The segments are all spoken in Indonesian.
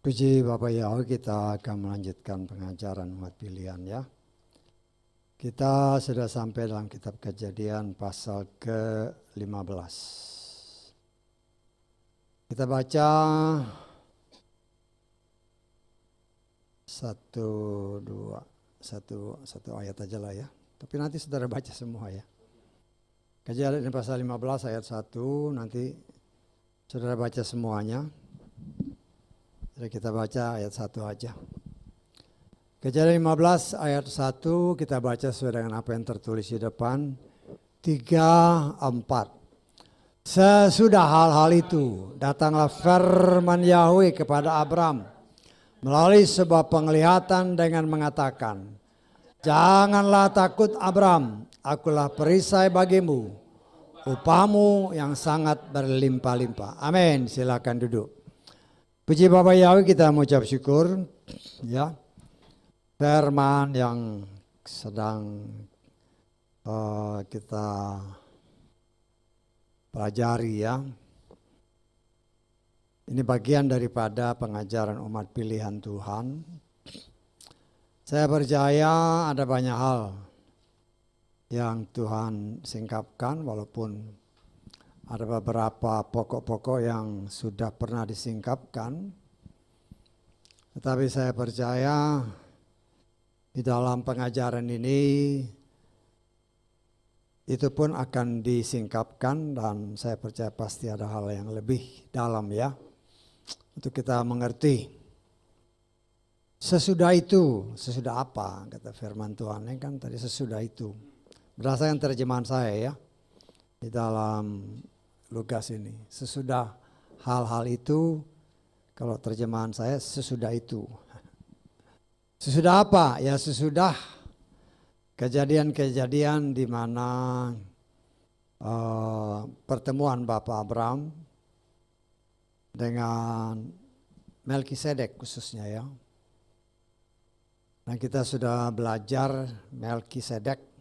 Puji Bapak Yahweh, kita akan melanjutkan pengajaran umat pilihan ya. Kita sudah sampai dalam kitab Kejadian pasal ke-15. Kita baca satu ayat aja lah ya. Tapi nanti saudara baca semua ya. Kejadian pasal 15 ayat 1, nanti saudara baca semuanya. Jadi kita baca ayat 1 aja. Kejadian 15 ayat 1 kita baca sesuai dengan apa yang tertulis di depan. 3, 4. Sesudah hal-hal itu datanglah firman Yahweh kepada Abram melalui sebuah penglihatan dengan mengatakan, janganlah takut Abram, akulah perisai bagimu, upahmu yang sangat berlimpah-limpah. Amin. Silakan duduk. Puji Bapak Yahweh, kita mengucap syukur ya. Firman yang sedang kita pelajari ya. Ini bagian daripada pengajaran umat pilihan Tuhan. Saya percaya ada banyak hal yang Tuhan singkapkan, walaupun ada beberapa pokok-pokok yang sudah pernah disingkapkan. Tetapi saya percaya di dalam pengajaran ini itu pun akan disingkapkan, dan saya percaya pasti ada hal yang lebih dalam ya untuk kita mengerti. Sesudah itu, sesudah apa kata firman Tuhan ini kan tadi sesudah itu. Berdasarkan terjemahan saya ya di dalam Lukas ini. Sesudah hal-hal itu, kalau terjemahan saya sesudah itu. Sesudah apa? Ya sesudah kejadian-kejadian di mana pertemuan Bapak Abram dengan Melkisedek khususnya ya. Nah kita sudah belajar Melkisedek.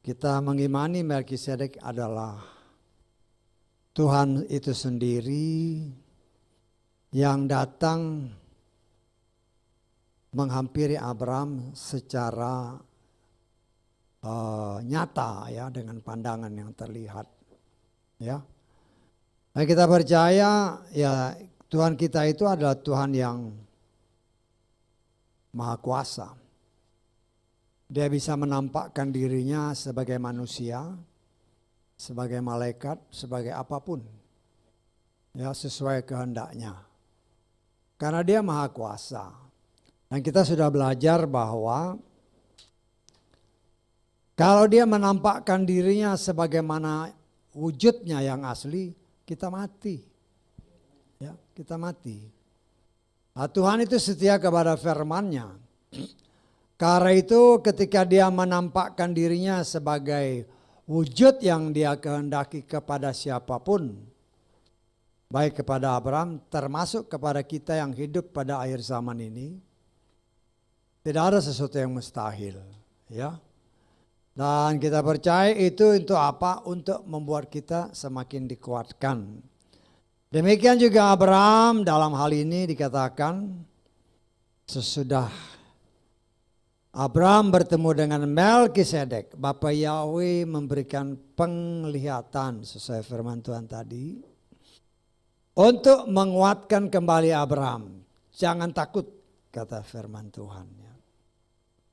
Kita mengimani Melkisedek adalah Tuhan itu sendiri yang datang menghampiri Abram secara nyata ya, dengan pandangan yang terlihat ya. Nah, kita percaya ya Tuhan kita itu adalah Tuhan yang Maha Kuasa. Dia bisa menampakkan dirinya sebagai manusia, sebagai malaikat, sebagai apapun ya, sesuai kehendaknya, karena dia Maha Kuasa. Dan kita sudah belajar bahwa kalau dia menampakkan dirinya sebagaimana wujudnya yang asli, kita mati ya, kita mati. Nah, Tuhan itu setia kepada firman-Nya. Karena itu ketika dia menampakkan dirinya sebagai wujud yang dia kehendaki kepada siapapun, baik kepada Abram termasuk kepada kita yang hidup pada akhir zaman ini, tidak ada sesuatu yang mustahil ya. Dan kita percaya itu untuk apa? Untuk membuat kita semakin dikuatkan. Demikian juga Abram dalam hal ini dikatakan sesudah Abram bertemu dengan Melkisedek, Bapak Yahweh memberikan penglihatan sesuai firman Tuhan tadi untuk menguatkan kembali Abram. Jangan takut kata firman Tuhan ya.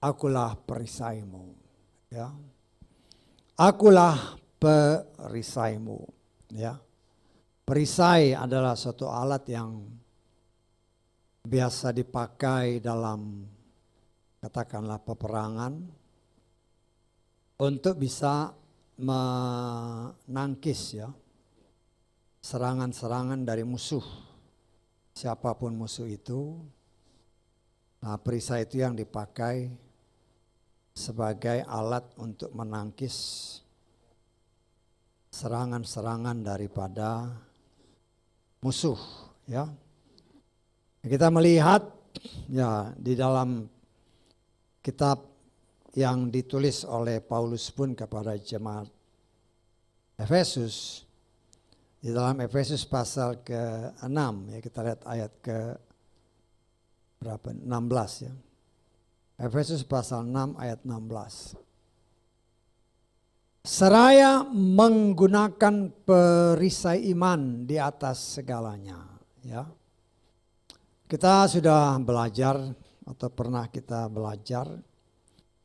Akulah perisaimu ya. Akulah perisaimu ya. Perisai adalah suatu alat yang biasa dipakai dalam katakanlah peperangan untuk bisa menangkis ya serangan-serangan dari musuh, siapapun musuh itu. Nah, perisai itu yang dipakai sebagai alat untuk menangkis serangan-serangan daripada musuh ya. Kita melihat ya di dalam kitab yang ditulis oleh Paulus pun kepada jemaat Efesus, Di dalam Efesus pasal ke-6 ya, kita lihat ayat ke berapa? 16 ya. Efesus pasal 6 ayat 16. Seraya menggunakan perisai iman di atas segalanya, ya. Kita sudah belajar atau pernah kita belajar,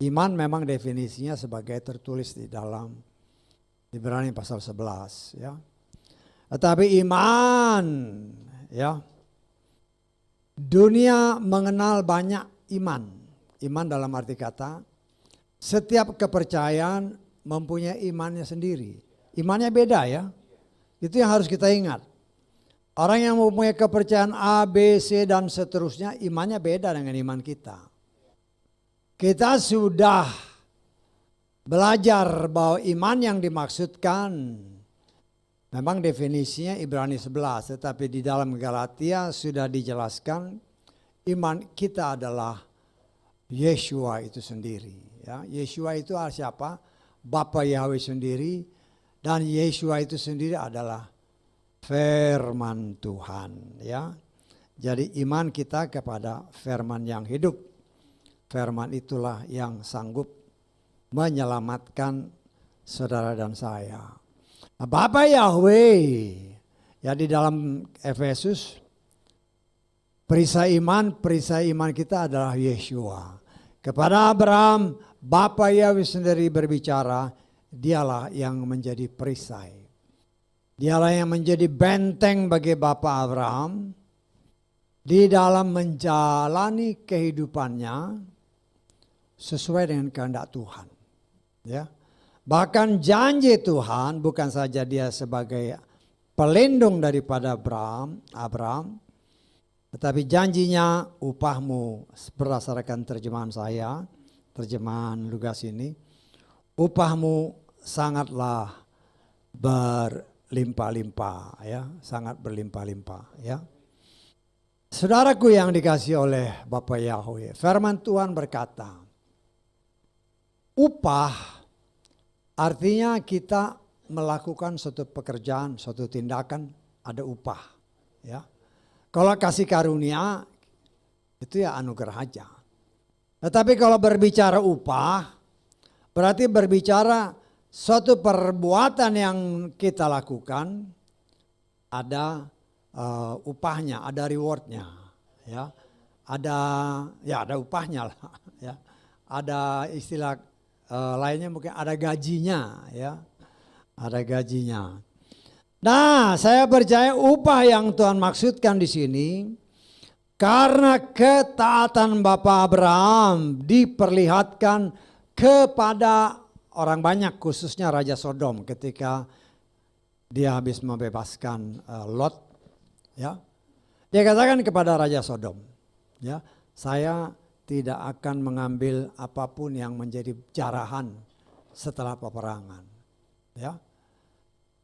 iman memang definisinya sebagai tertulis di dalam Ibrani pasal 11, ya. Tetapi iman, ya, dunia mengenal banyak iman. Iman dalam arti kata, setiap kepercayaan mempunyai imannya sendiri. Imannya beda ya. Itu yang harus kita ingat. Orang yang mempunyai kepercayaan A, B, C dan seterusnya, imannya beda dengan iman kita. Kita sudah belajar bahwa iman yang dimaksudkan memang definisinya Ibrani 11, tetapi di dalam Galatia sudah dijelaskan iman kita adalah Yeshua itu sendiri. Ya, Yeshua itu siapa? Bapa Yahweh sendiri, dan Yeshua itu sendiri adalah firman Tuhan. Ya, jadi iman kita kepada firman yang hidup. Firman itulah yang sanggup menyelamatkan saudara dan saya. Bapa Yahweh, ya di dalam Efesus, perisai iman kita adalah Yeshua. Kepada Abraham, Bapa Yahweh sendiri berbicara, dialah yang menjadi perisai. Dialah yang menjadi benteng bagi Bapa Abraham di dalam menjalani kehidupannya sesuai dengan kehendak Tuhan. Ya. Bahkan janji Tuhan bukan saja dia sebagai pelindung daripada Abraham, tetapi janjinya upahmu, berdasarkan terjemahan saya, terjemahan Lukas ini, upahmu sangatlah berlimpah-limpah, ya, sangat berlimpah-limpah, ya. Saudaraku yang dikasihi oleh Bapa Yahweh, firman Tuhan berkata, upah artinya kita melakukan suatu pekerjaan, suatu tindakan, ada upah, ya. Kalau kasih karunia itu ya anugerah aja. Tetapi kalau berbicara upah, berarti berbicara suatu perbuatan yang kita lakukan ada upahnya, ada rewardnya, ya, ada upahnya lah, ya, ada istilah lainnya mungkin ada gajinya, ya, ada gajinya. Nah, saya percaya upah yang Tuhan maksudkan di sini karena ketaatan Bapak Abraham diperlihatkan kepada orang banyak, khususnya Raja Sodom ketika dia habis membebaskan Lot, ya. Dia katakan kepada Raja Sodom, ya, saya tidak akan mengambil apapun yang menjadi jarahan setelah peperangan, ya.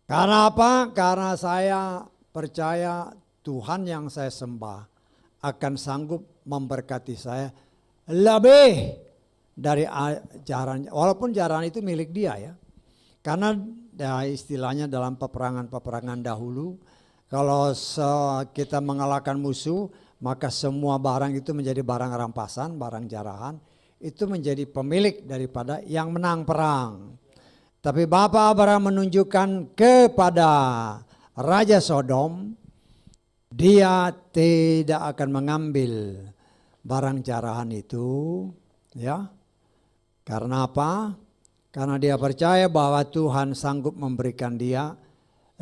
Karena apa? Karena saya percaya Tuhan yang saya sembah akan sanggup memberkati saya lebih dari jarahan, walaupun jarahan itu milik dia, ya. Karena ya, istilahnya dalam peperangan dahulu, kalau kita mengalahkan musuh, maka semua barang itu menjadi barang rampasan, barang jarahan, itu menjadi pemilik daripada yang menang perang. Tapi Bapak Abraham menunjukkan kepada Raja Sodom, dia tidak akan mengambil barang jarahan itu, ya. Karena apa? Karena dia percaya bahwa Tuhan sanggup memberikan dia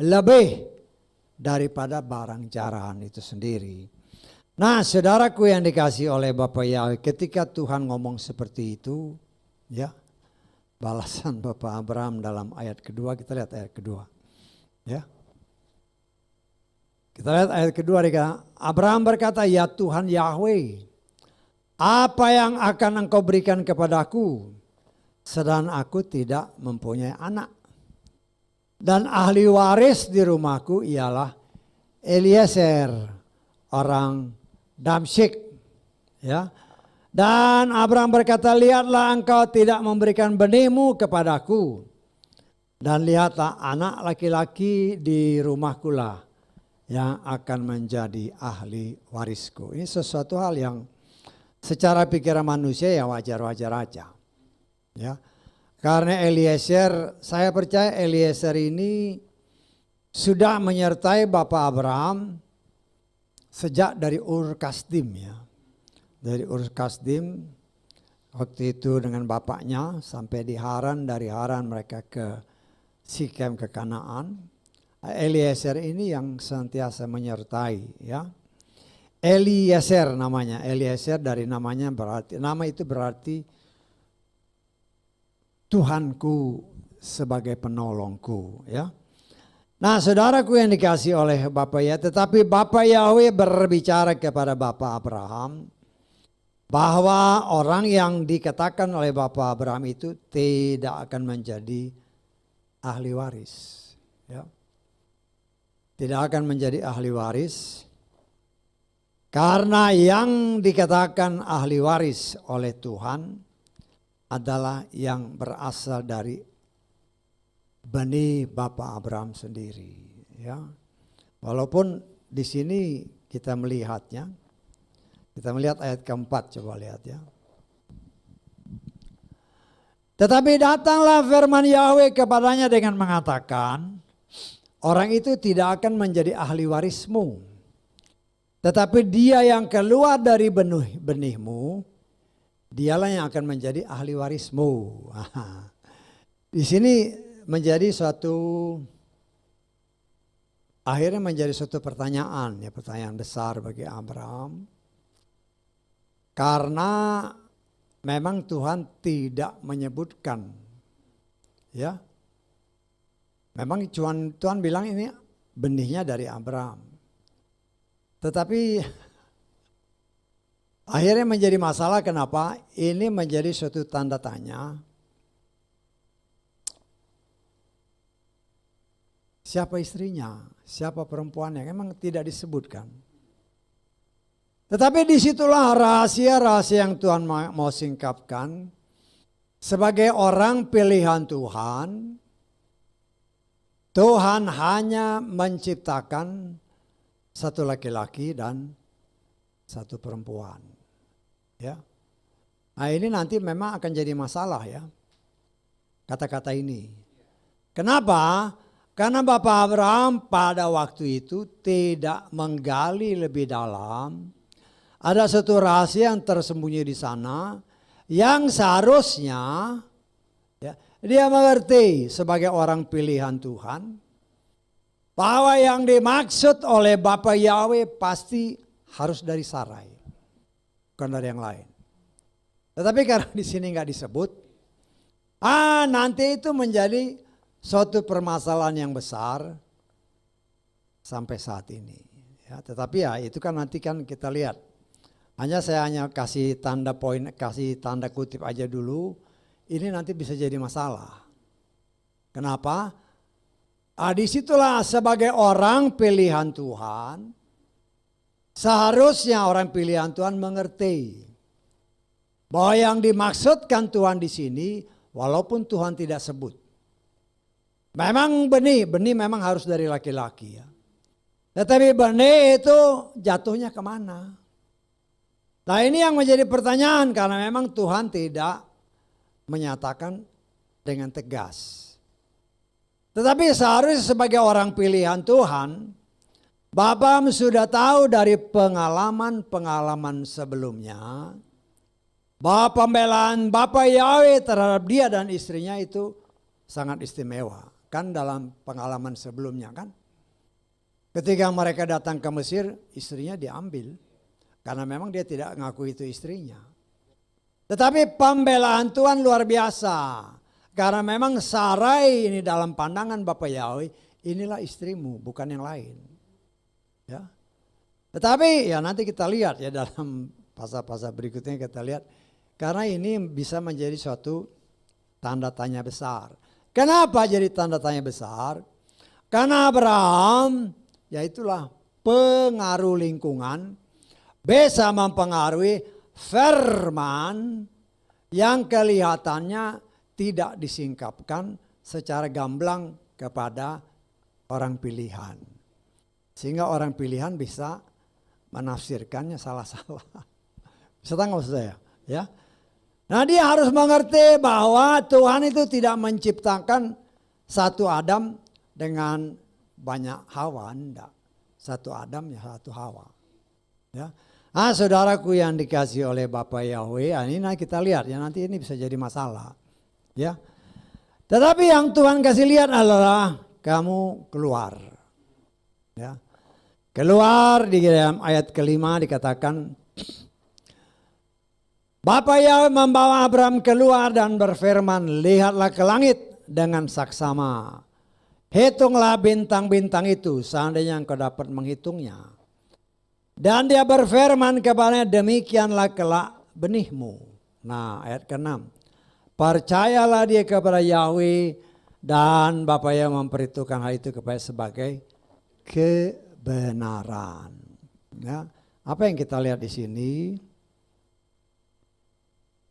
lebih daripada barang jarahan itu sendiri. Nah, saudaraku yang dikasihi oleh Bapak Yahweh, ketika Tuhan ngomong seperti itu, ya, balasan Bapak Abraham dalam ayat kedua, kita lihat ayat kedua, ya. Kita lihat ayat kedua, Abraham berkata, ya Tuhan Yahweh, apa yang akan engkau berikan kepadaku, sedang aku tidak mempunyai anak. Dan ahli waris di rumahku ialah Eliezer, orang Damsyik, ya. Dan Abraham berkata, lihatlah engkau tidak memberikan benihmu kepadaku, Dan lihatlah anak laki-laki di rumahku lah yang akan menjadi ahli warisku. Ini sesuatu hal yang secara pikiran manusia ya wajar-wajar aja. Ya. Karena Eliezer, saya percaya Eliezer ini sudah menyertai Bapak Abraham sejak dari Ur Kasdim ya. Dari Ur Kasdim waktu itu dengan bapaknya sampai di Haran, dari Haran mereka ke Sikem ke Kanaan. Eliezer ini yang senantiasa menyertai ya. Eliezer namanya, Eliezer dari namanya berarti, nama itu berarti Tuhanku sebagai penolongku ya. Nah saudaraku yang dikasih oleh Bapak ya, tetapi Bapak Yahweh berbicara kepada Bapak Abraham bahwa orang yang dikatakan oleh Bapak Abraham itu tidak akan menjadi ahli waris ya. Tidak akan menjadi ahli waris karena yang dikatakan ahli waris oleh Tuhan adalah yang berasal dari benih Bapak Abraham sendiri ya. Walaupun di sini kita melihatnya, kita melihat ayat keempat, coba lihat ya. Tetapi datanglah firman Yahweh kepadanya dengan mengatakan, orang itu tidak akan menjadi ahli warismu, tetapi dia yang keluar dari benihmu, dialah yang akan menjadi ahli warismu. Di sini menjadi akhirnya menjadi suatu pertanyaan ya, pertanyaan besar bagi Abraham. Karena memang Tuhan tidak menyebutkan ya. Memang Tuhan bilang ini benihnya dari Abraham. Tetapi akhirnya menjadi masalah, kenapa? Ini menjadi suatu tanda tanya. Siapa istrinya? Siapa perempuannya? Memang tidak disebutkan. Tetapi disitulah rahasia-rahasia yang Tuhan mau singkapkan. Sebagai orang pilihan Tuhan, Tuhan hanya menciptakan satu laki-laki dan satu perempuan. Ya. Nah ini nanti memang akan jadi masalah ya, kata-kata ini. Kenapa? Karena Bapak Abraham pada waktu itu tidak menggali lebih dalam. Ada satu rahasia yang tersembunyi di sana yang seharusnya ya, dia mengerti sebagai orang pilihan Tuhan bahwa yang dimaksud oleh Bapak Yahweh pasti harus dari Sarai, bukan dari yang lain. Tetapi karena di sini nggak disebut, nanti itu menjadi suatu permasalahan yang besar sampai saat ini. Ya, tetapi ya itu kan nanti kan kita lihat. Saya hanya kasih tanda poin, kasih tanda kutip aja dulu. Ini nanti bisa jadi masalah. Kenapa? Disitulah sebagai orang pilihan Tuhan, seharusnya orang pilihan Tuhan mengerti bahwa yang dimaksudkan Tuhan di sini, walaupun Tuhan tidak sebut. Memang benih memang harus dari laki-laki ya. Tetapi benih itu jatuhnya kemana? Nah ini yang menjadi pertanyaan karena memang Tuhan tidak menyatakan dengan tegas. Tetapi seharusnya sebagai orang pilihan Tuhan, Bapak sudah tahu dari pengalaman sebelumnya bahwa pembelaan Bapak Yahweh terhadap dia dan istrinya itu sangat istimewa. Kan dalam pengalaman sebelumnya kan. Ketika mereka datang ke Mesir, istrinya diambil. Karena memang dia tidak ngaku itu istrinya. Tetapi pembelaan Tuhan luar biasa. Karena memang Sarai ini dalam pandangan Bapak Yahweh, inilah istrimu, bukan yang lain. Ya. Tetapi ya nanti kita lihat ya dalam pasal-pasal berikutnya kita lihat. Karena ini bisa menjadi suatu tanda tanya besar. Kenapa jadi tanda tanya besar? Karena Abraham, ya itulah pengaruh lingkungan, bisa mempengaruhi firman yang kelihatannya tidak disingkapkan secara gamblang kepada orang pilihan. Sehingga orang pilihan bisa menafsirkannya salah-salah. Bisa tangkap maksud saya? Ya. Nah, dia harus mengerti bahwa Tuhan itu tidak menciptakan satu Adam dengan banyak Hawa, enggak. Satu Adam ya satu Hawa. Ya. Ah, saudaraku yang dikasih oleh Bapak Yahweh, ini kita lihat ya, nanti ini bisa jadi masalah. Ya. Tetapi yang Tuhan kasih lihat adalah kamu keluar. Ya. Keluar di dalam ayat kelima dikatakan, Bapak Yahweh membawa Abraham keluar dan berfirman, lihatlah ke langit dengan saksama. Hitunglah bintang-bintang itu seandainya engkau dapat menghitungnya. Dan dia berfirman kepadanya, demikianlah kelak benihmu. Nah, ayat ke-6. Percayalah dia kepada Yahweh dan Bapak Yahweh memperhitungkan hal itu kepada sebagai kebenaran. Ya, apa yang kita lihat di sini?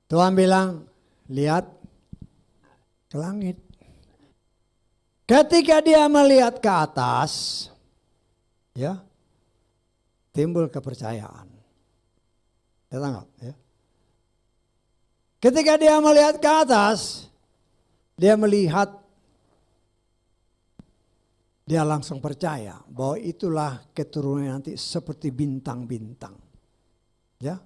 Tuhan bilang, lihat ke langit. Ketika dia melihat ke atas, ya, timbul kepercayaan. Ya, tangkap, ya. Ketika dia melihat ke atas, dia melihat, dia langsung percaya bahwa itulah keturunan nanti seperti bintang-bintang. Ya.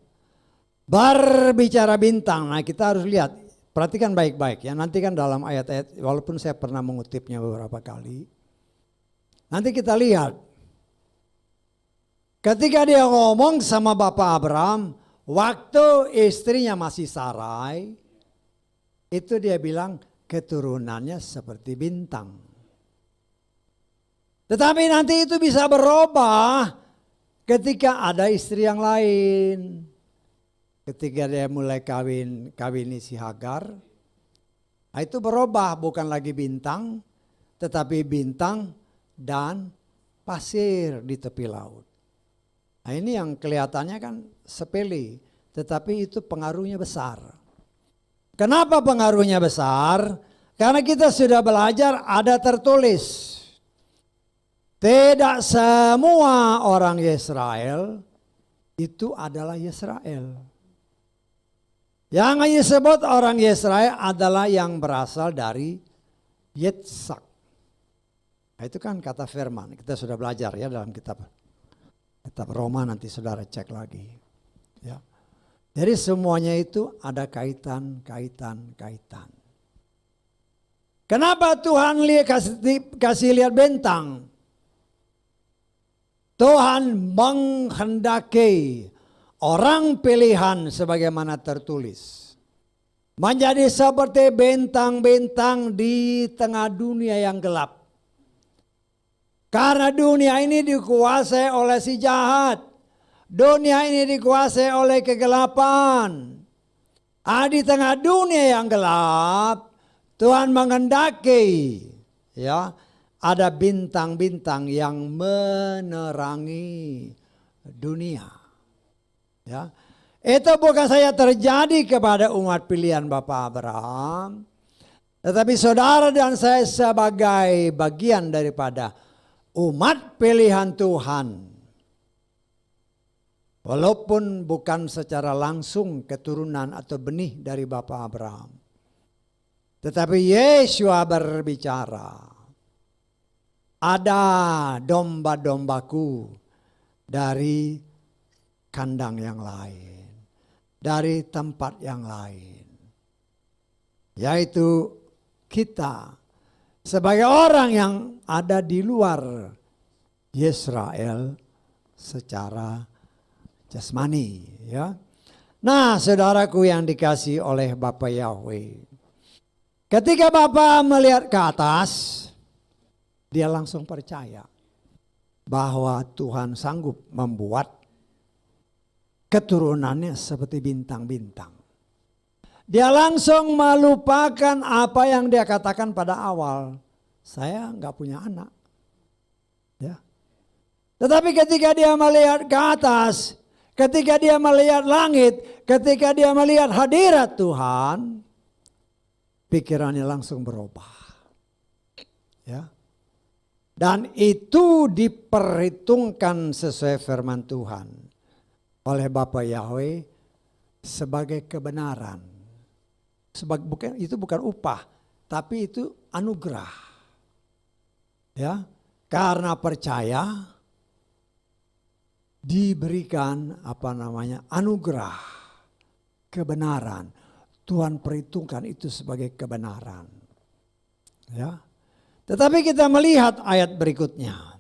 Berbicara bintang, nah kita harus lihat, perhatikan baik-baik ya. Nanti kan dalam ayat-ayat, walaupun saya pernah mengutipnya beberapa kali, nanti kita lihat. Ketika dia ngomong sama Bapak Abraham, waktu istrinya masih Sarai, itu dia bilang keturunannya seperti bintang. Tetapi nanti itu bisa berubah ketika ada istri yang lain. Ketika dia mulai kawini si Hagar, nah itu berubah bukan lagi bintang, tetapi bintang dan pasir di tepi laut. Nah ini yang kelihatannya kan sepele, tetapi itu pengaruhnya besar. Kenapa pengaruhnya besar? Karena kita sudah belajar ada tertulis. Tidak semua orang Israel itu adalah Israel. Yang disebut orang Israel adalah yang berasal dari Yitzhak. Nah, itu kan kata firman. Kita sudah belajar ya dalam kitab Roma, nanti saudara cek lagi. Ya. Jadi semuanya itu ada kaitan. Kenapa Tuhan kasih lihat bintang? Tuhan menghendaki orang pilihan sebagaimana tertulis. Menjadi seperti bintang-bintang di tengah dunia yang gelap. Karena dunia ini dikuasai oleh si jahat. Dunia ini dikuasai oleh kegelapan. Di tengah dunia yang gelap, Tuhan menghendaki ya, ada bintang-bintang yang menerangi dunia. Ya, itu bukan saja terjadi kepada umat pilihan Bapak Abraham, tetapi saudara dan saya sebagai bagian daripada umat pilihan Tuhan. Walaupun bukan secara langsung keturunan atau benih dari Bapak Abraham. Tetapi Yeshua berbicara, ada domba-dombaku dari kandang yang lain, dari tempat yang lain. Yaitu kita sebagai orang yang ada di luar Israel secara jasmani, ya. Nah, saudaraku yang dikasih oleh Bapak Yahweh, ketika Bapak melihat ke atas, dia langsung percaya bahwa Tuhan sanggup membuat keturunannya seperti bintang-bintang. Dia langsung melupakan apa yang dia katakan pada awal. Saya nggak punya anak. Ya. Tetapi ketika dia melihat ke atas, ketika dia melihat langit, ketika dia melihat hadirat Tuhan, pikirannya langsung berubah. Ya. Dan itu diperhitungkan sesuai firman Tuhan oleh Bapa Yahweh sebagai kebenaran. Itu bukan upah, tapi itu anugerah. Ya, karena percaya diberikan anugerah, kebenaran. Tuhan perhitungkan itu sebagai kebenaran. Ya. Tetapi kita melihat ayat berikutnya.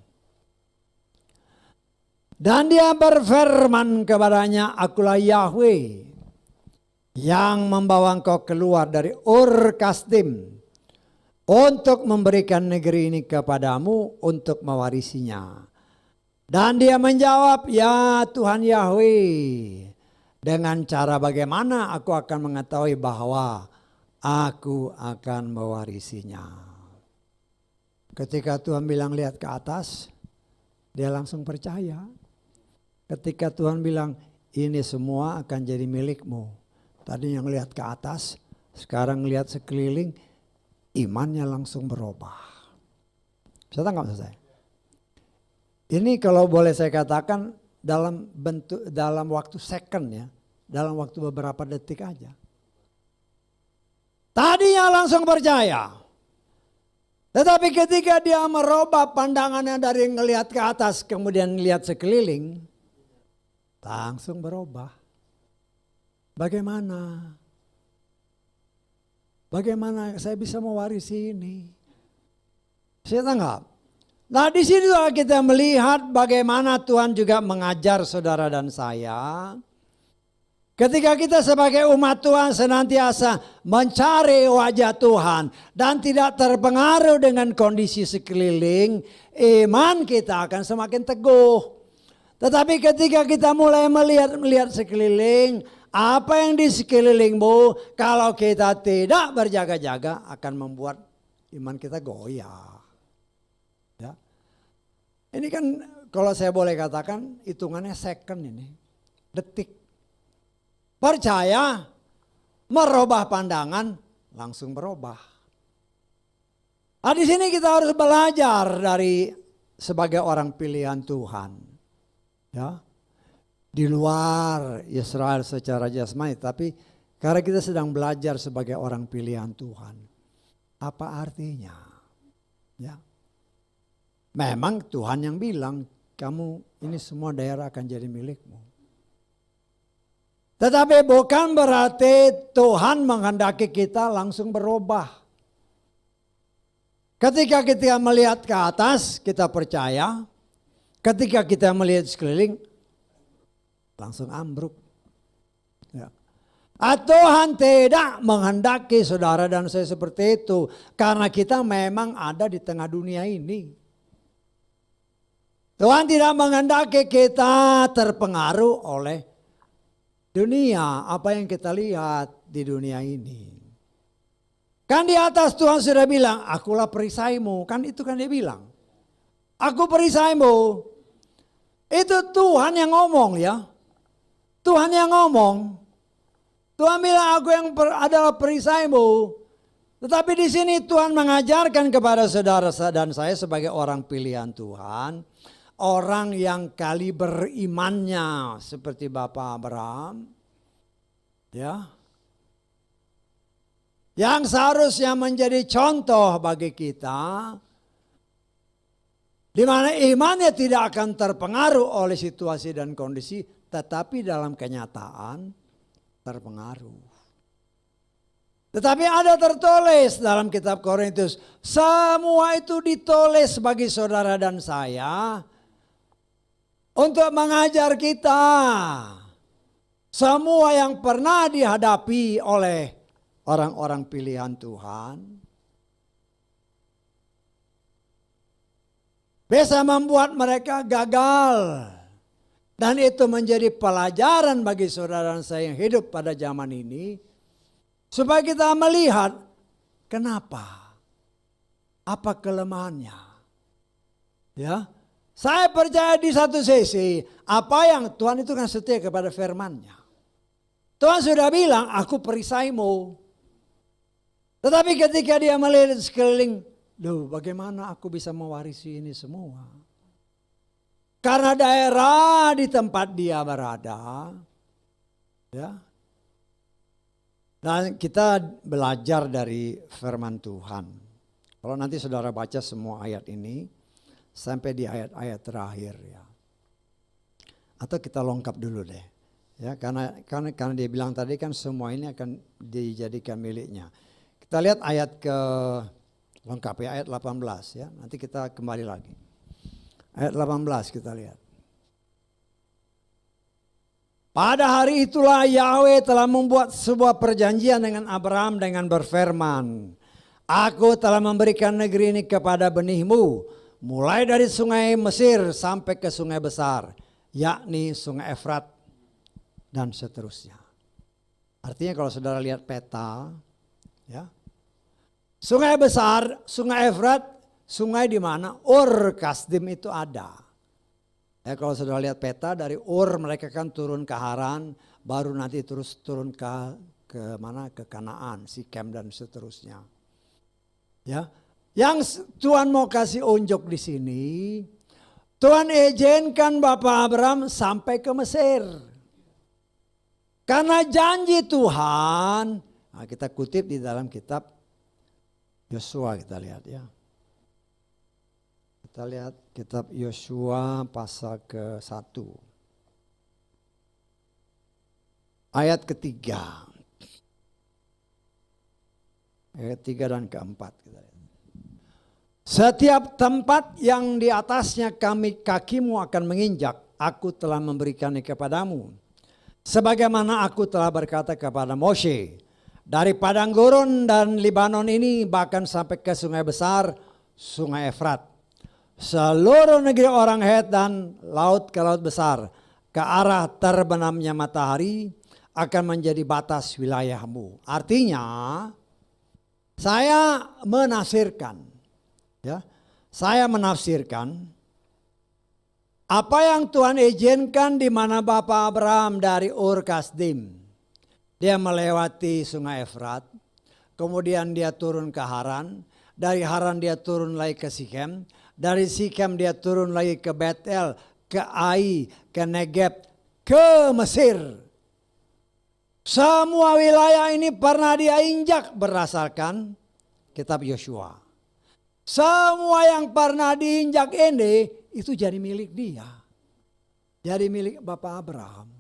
Dan dia berfirman kepadanya, akulah Yahweh yang membawa engkau keluar dari Ur Kasdim untuk memberikan negeri ini kepadamu untuk mewarisinya. Dan dia menjawab, ya Tuhan Yahweh, dengan cara bagaimana aku akan mengetahui bahwa aku akan mewarisinya. Ketika Tuhan bilang lihat ke atas, dia langsung percaya. Ketika Tuhan bilang ini semua akan jadi milikmu. Tadi yang lihat ke atas, sekarang lihat sekeliling, imannya langsung berubah. Bisa nggak selesai? Ini kalau boleh saya katakan dalam waktu second ya, dalam waktu beberapa detik aja. Tadinya langsung percaya. Tetapi ketika dia merubah pandangannya dari ngelihat ke atas kemudian lihat sekeliling, langsung berubah. Bagaimana? Bagaimana saya bisa mewarisi ini? Saya tanggap. Nah di sini kita melihat bagaimana Tuhan juga mengajar saudara dan saya. Ketika kita sebagai umat Tuhan senantiasa mencari wajah Tuhan dan tidak terpengaruh dengan kondisi sekeliling, iman kita akan semakin teguh. Tetapi ketika kita mulai melihat sekeliling, apa yang di sekelilingmu, kalau kita tidak berjaga-jaga akan membuat iman kita goyah. Ya. Ini kan kalau saya boleh katakan hitungannya second ini, detik. Percaya, merubah pandangan, langsung berubah. Nah, di sini kita harus belajar dari sebagai orang pilihan Tuhan. Ya. Di luar Israel secara jasmani, tapi karena kita sedang belajar sebagai orang pilihan Tuhan. Apa artinya? Ya. Memang Tuhan yang bilang, kamu ini semua daerah akan jadi milikmu. Tetapi bukan berarti Tuhan menghendaki kita langsung berubah. Ketika kita melihat ke atas, kita percaya. Ketika kita melihat sekeliling, langsung ambruk. Ya. Tuhan tidak menghendaki saudara dan saya seperti itu. Karena kita memang ada di tengah dunia ini. Tuhan tidak menghendaki kita terpengaruh oleh dunia, apa yang kita lihat di dunia ini. Kan di atas Tuhan sudah bilang, akulah perisaimu. Kan itu kan dia bilang. Aku perisaimu. Itu Tuhan yang ngomong ya. Tuhan yang ngomong. Tuhan bilang aku yang adalah perisaimu. Tetapi di sini Tuhan mengajarkan kepada saudara dan saya sebagai orang pilihan Tuhan. Orang yang kaliber imannya seperti Bapak Abraham, ya, yang seharusnya menjadi contoh bagi kita, di mana imannya tidak akan terpengaruh oleh situasi dan kondisi, tetapi dalam kenyataan terpengaruh. Tetapi ada tertulis dalam kitab Korintus, semua itu ditulis bagi saudara dan saya, untuk mengajar kita semua yang pernah dihadapi oleh orang-orang pilihan Tuhan. Bisa membuat mereka gagal. Dan itu menjadi pelajaran bagi saudara dan saya yang hidup pada zaman ini. Supaya kita melihat kenapa. Apa kelemahannya. Ya. Saya percaya di satu sisi, apa yang Tuhan itu kan setia kepada firman-Nya. Tuhan sudah bilang, aku perisaimu. Tetapi ketika dia melihat sekeliling, Loh, bagaimana aku bisa mewarisi ini semua? Karena daerah di tempat dia berada, ya. Dan kita belajar dari firman Tuhan. Kalau nanti saudara baca semua ayat ini sampai di ayat-ayat terakhir ya. Atau kita lengkap dulu deh. Ya, karena dia bilang tadi kan semua ini akan dijadikan miliknya. Kita lihat ayat ke lengkap ya, ayat 18 ya. Nanti kita kembali lagi. Ayat 18 kita lihat. Pada hari itulah Yahweh telah membuat sebuah perjanjian dengan Abraham dengan berfirman, Aku telah memberikan negeri ini kepada benihmu, mulai dari sungai Mesir sampai ke sungai besar, yakni sungai Efrat dan seterusnya. Artinya kalau saudara lihat peta, ya, sungai besar, sungai Efrat, sungai di mana Ur Kasdim itu ada. Ya, kalau saudara lihat peta dari Ur mereka kan turun ke Haran, baru nanti terus turun ke mana, ke Kanaan, Sikem dan seterusnya. Ya, yang Tuhan mau kasih unjuk di sini, Tuhan izinkan Bapak Abraham sampai ke Mesir. Karena janji Tuhan, nah kita kutip di dalam kitab Yosua, kita lihat ya. Kita lihat kitab Yosua pasal ke-1. Ayat ketiga. Ayat 3 dan ke-4. Setiap tempat yang di atasnya kakimu akan menginjak, aku telah memberikannya kepadamu. Sebagaimana aku telah berkata kepada Moshe, dari padang gurun dan Libanon ini bahkan sampai ke sungai besar, sungai Efrat. Seluruh negeri orang Het dan laut ke laut besar, ke arah terbenamnya matahari akan menjadi batas wilayahmu. Artinya, saya menafsirkan, ya, saya menafsirkan apa yang Tuhan izinkan di mana Bapak Abraham dari Ur Kasdim, dia melewati sungai Efrat, kemudian dia turun ke Haran, dari Haran dia turun lagi ke Sikem. Dari Sikem dia turun lagi ke Betel, ke Ai, ke Negeb, ke Mesir. Semua wilayah ini pernah dia injak berdasarkan kitab Yosua. Semua yang pernah diinjak ini itu jadi milik dia. Jadi milik Bapak Abraham.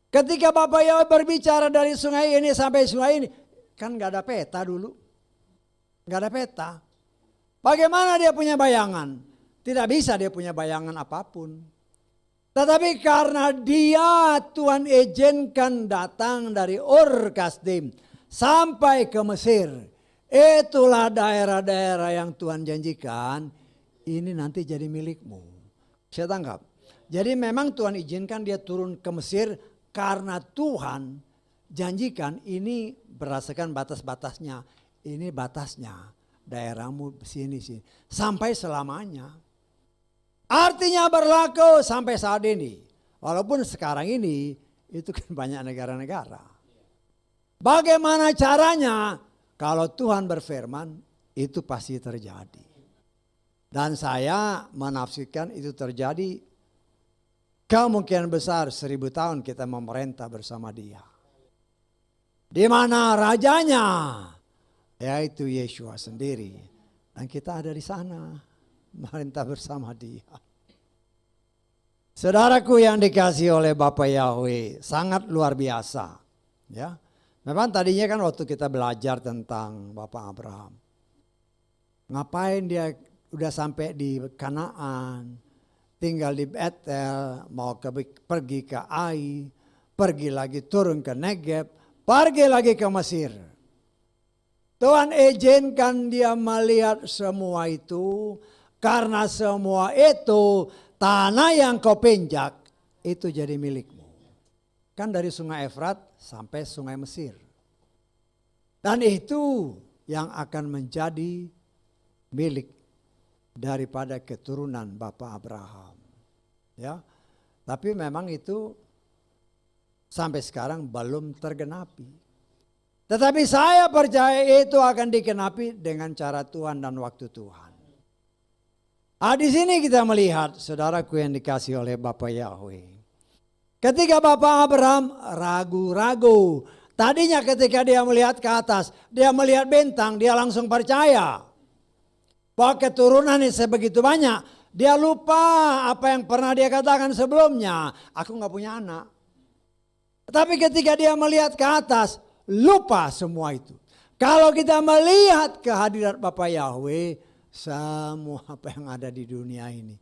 Ketika Bapak Yahweh berbicara dari sungai ini sampai sungai ini, kan gak ada peta dulu. Gak ada peta. Bagaimana dia punya bayangan? Tidak bisa dia punya bayangan apapun. Tetapi karena dia Tuhan izinkan datang dari Ur Kasdim sampai ke Mesir. Itulah daerah-daerah yang Tuhan janjikan. Ini nanti jadi milikmu. Saya tangkap. Jadi memang Tuhan izinkan dia turun ke Mesir karena Tuhan janjikan ini berdasarkan batas-batasnya. Ini batasnya. Daerahmu sini sampai selamanya. Artinya berlaku sampai saat ini. Walaupun sekarang ini itu kan banyak negara-negara. Bagaimana caranya? Kalau Tuhan berfirman itu pasti terjadi. Dan saya menafsirkan itu terjadi kemungkinan besar 1000 tahun kita memerintah bersama Dia. Di mana rajanya? Yaitu Yeshua sendiri. Dan kita ada di sana. Merintah bersama Dia. Saudaraku yang dikasihi oleh Bapak Yahweh. Sangat luar biasa. Ya, memang tadinya kan waktu kita belajar tentang Bapak Abraham. Ngapain dia udah sampai di Kanaan. Tinggal di Betel. Mau pergi ke Ai. Pergi lagi turun ke Negeb. Pergi lagi ke Mesir. Tuhan izinkan dia melihat semua itu. Karena semua itu tanah yang kau pinjak itu jadi milikmu. Kan dari sungai Efrat sampai sungai Mesir. Dan itu yang akan menjadi milik daripada keturunan Bapak Abraham. Ya, tapi memang itu sampai sekarang belum tergenapi. Tetapi saya percaya itu akan dikenapi dengan cara Tuhan dan waktu Tuhan. Di sini kita melihat saudaraku yang dikasih oleh Bapak Yahweh. Ketika Bapak Abraham ragu-ragu. Tadinya ketika dia melihat ke atas, dia melihat bintang, dia langsung percaya. Bahwa keturunan ini sebegitu banyak. Dia lupa apa yang pernah dia katakan sebelumnya. Aku gak punya anak. Tapi ketika dia melihat ke atas, lupa semua itu. Kalau kita melihat kehadirat Bapak Yahweh, semua apa yang ada di dunia ini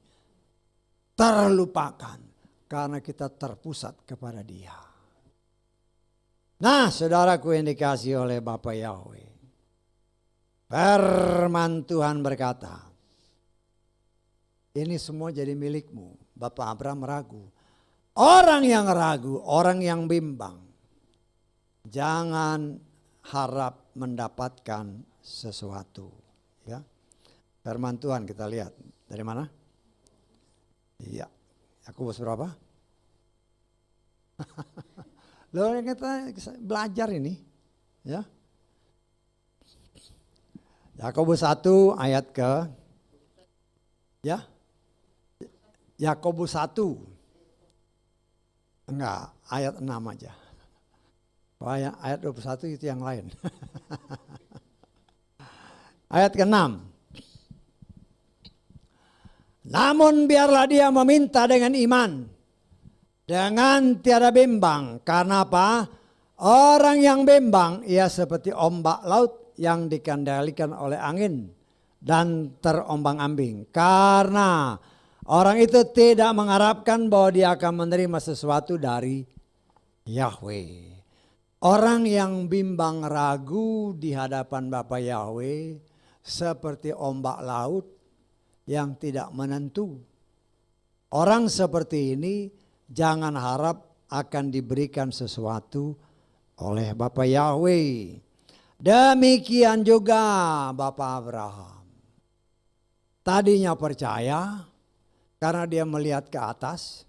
terlupakan. Karena kita terpusat kepada Dia. Nah, saudaraku yang dikasih oleh Bapak Yahweh. Firman Tuhan berkata, ini semua jadi milikmu. Bapak Abraham ragu. Orang yang ragu, orang yang bimbang, jangan harap mendapatkan sesuatu. Ya, firman Tuhan kita lihat. Dari mana? Iya, Yakobus berapa? Loh, kita belajar ini. Ya. Yakobus 1 ayat ke ya. Yakobus 1. Enggak, ayat 6 aja. Ayat 21 itu yang lain. Ayat ke-6. Namun biarlah dia meminta dengan iman. Dengan tiada bimbang. Karena apa? Orang yang bimbang ia seperti ombak laut yang dikendalikan oleh angin dan terombang-ambing. Karena orang itu tidak mengharapkan bahwa dia akan menerima sesuatu dari Yahweh. Orang yang bimbang ragu di hadapan Bapa Yahweh seperti ombak laut yang tidak menentu. Orang seperti ini jangan harap akan diberikan sesuatu oleh Bapa Yahweh. Demikian juga Bapak Abraham. Tadinya percaya karena dia melihat ke atas.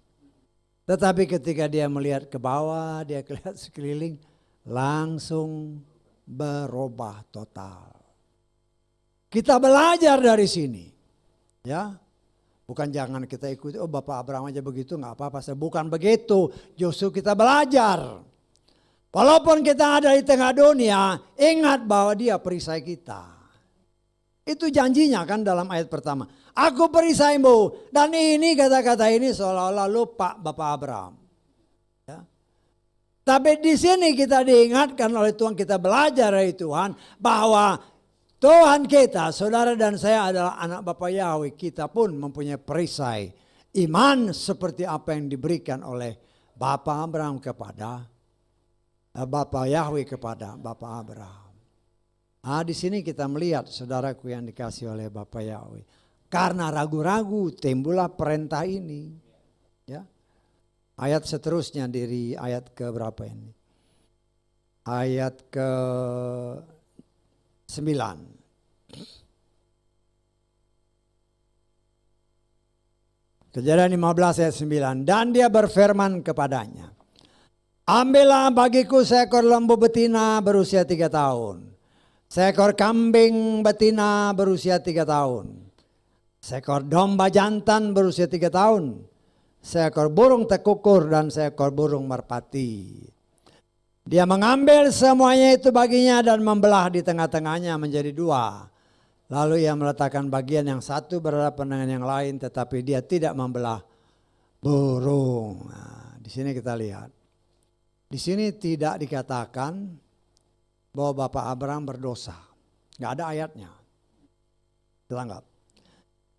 Tetapi ketika dia melihat ke bawah, dia lihat sekeliling, langsung berubah total. Kita belajar dari sini. Ya. Bukan jangan kita ikuti, oh Bapak Abraham aja begitu, nggak apa-apa. Bukan begitu, justru kita belajar. Walaupun kita ada di tengah dunia, ingat bahwa Dia perisai kita. Itu janjinya kan dalam ayat pertama. Aku perisaimu, dan ini kata-kata ini seolah-olah lupa Bapak Abraham. Ya. Tapi di sini kita diingatkan oleh Tuhan, kita belajar dari Tuhan bahwa Tuhan kita, saudara dan saya adalah anak Bapak Yahweh. Kita pun mempunyai perisai iman seperti apa yang diberikan oleh Bapak Abraham kepada Bapak Yahweh kepada Bapak Abraham. Di sini kita melihat saudaraku yang dikasih oleh Bapak Yahweh. Karena ragu-ragu timbullah perintah ini. Ya. Ayat seterusnya dari ayat ke berapa ini? Ayat ke 9. Kejadian 15 ayat 9. Dan dia berfirman kepadanya, ambillah bagiku seekor lembu betina berusia 3 tahun. Seekor kambing betina berusia 3 tahun. Seekor domba jantan berusia 3 tahun. Seekor burung tekukur dan seekor burung merpati. Dia mengambil semuanya itu baginya dan membelah di tengah-tengahnya menjadi 2. Lalu ia meletakkan bagian yang satu berhadapan dengan yang lain, tetapi dia tidak membelah burung. Nah, di sini kita lihat. Di sini tidak dikatakan bahwa Bapak Abraham berdosa. Nggak ada ayatnya. Dianggap.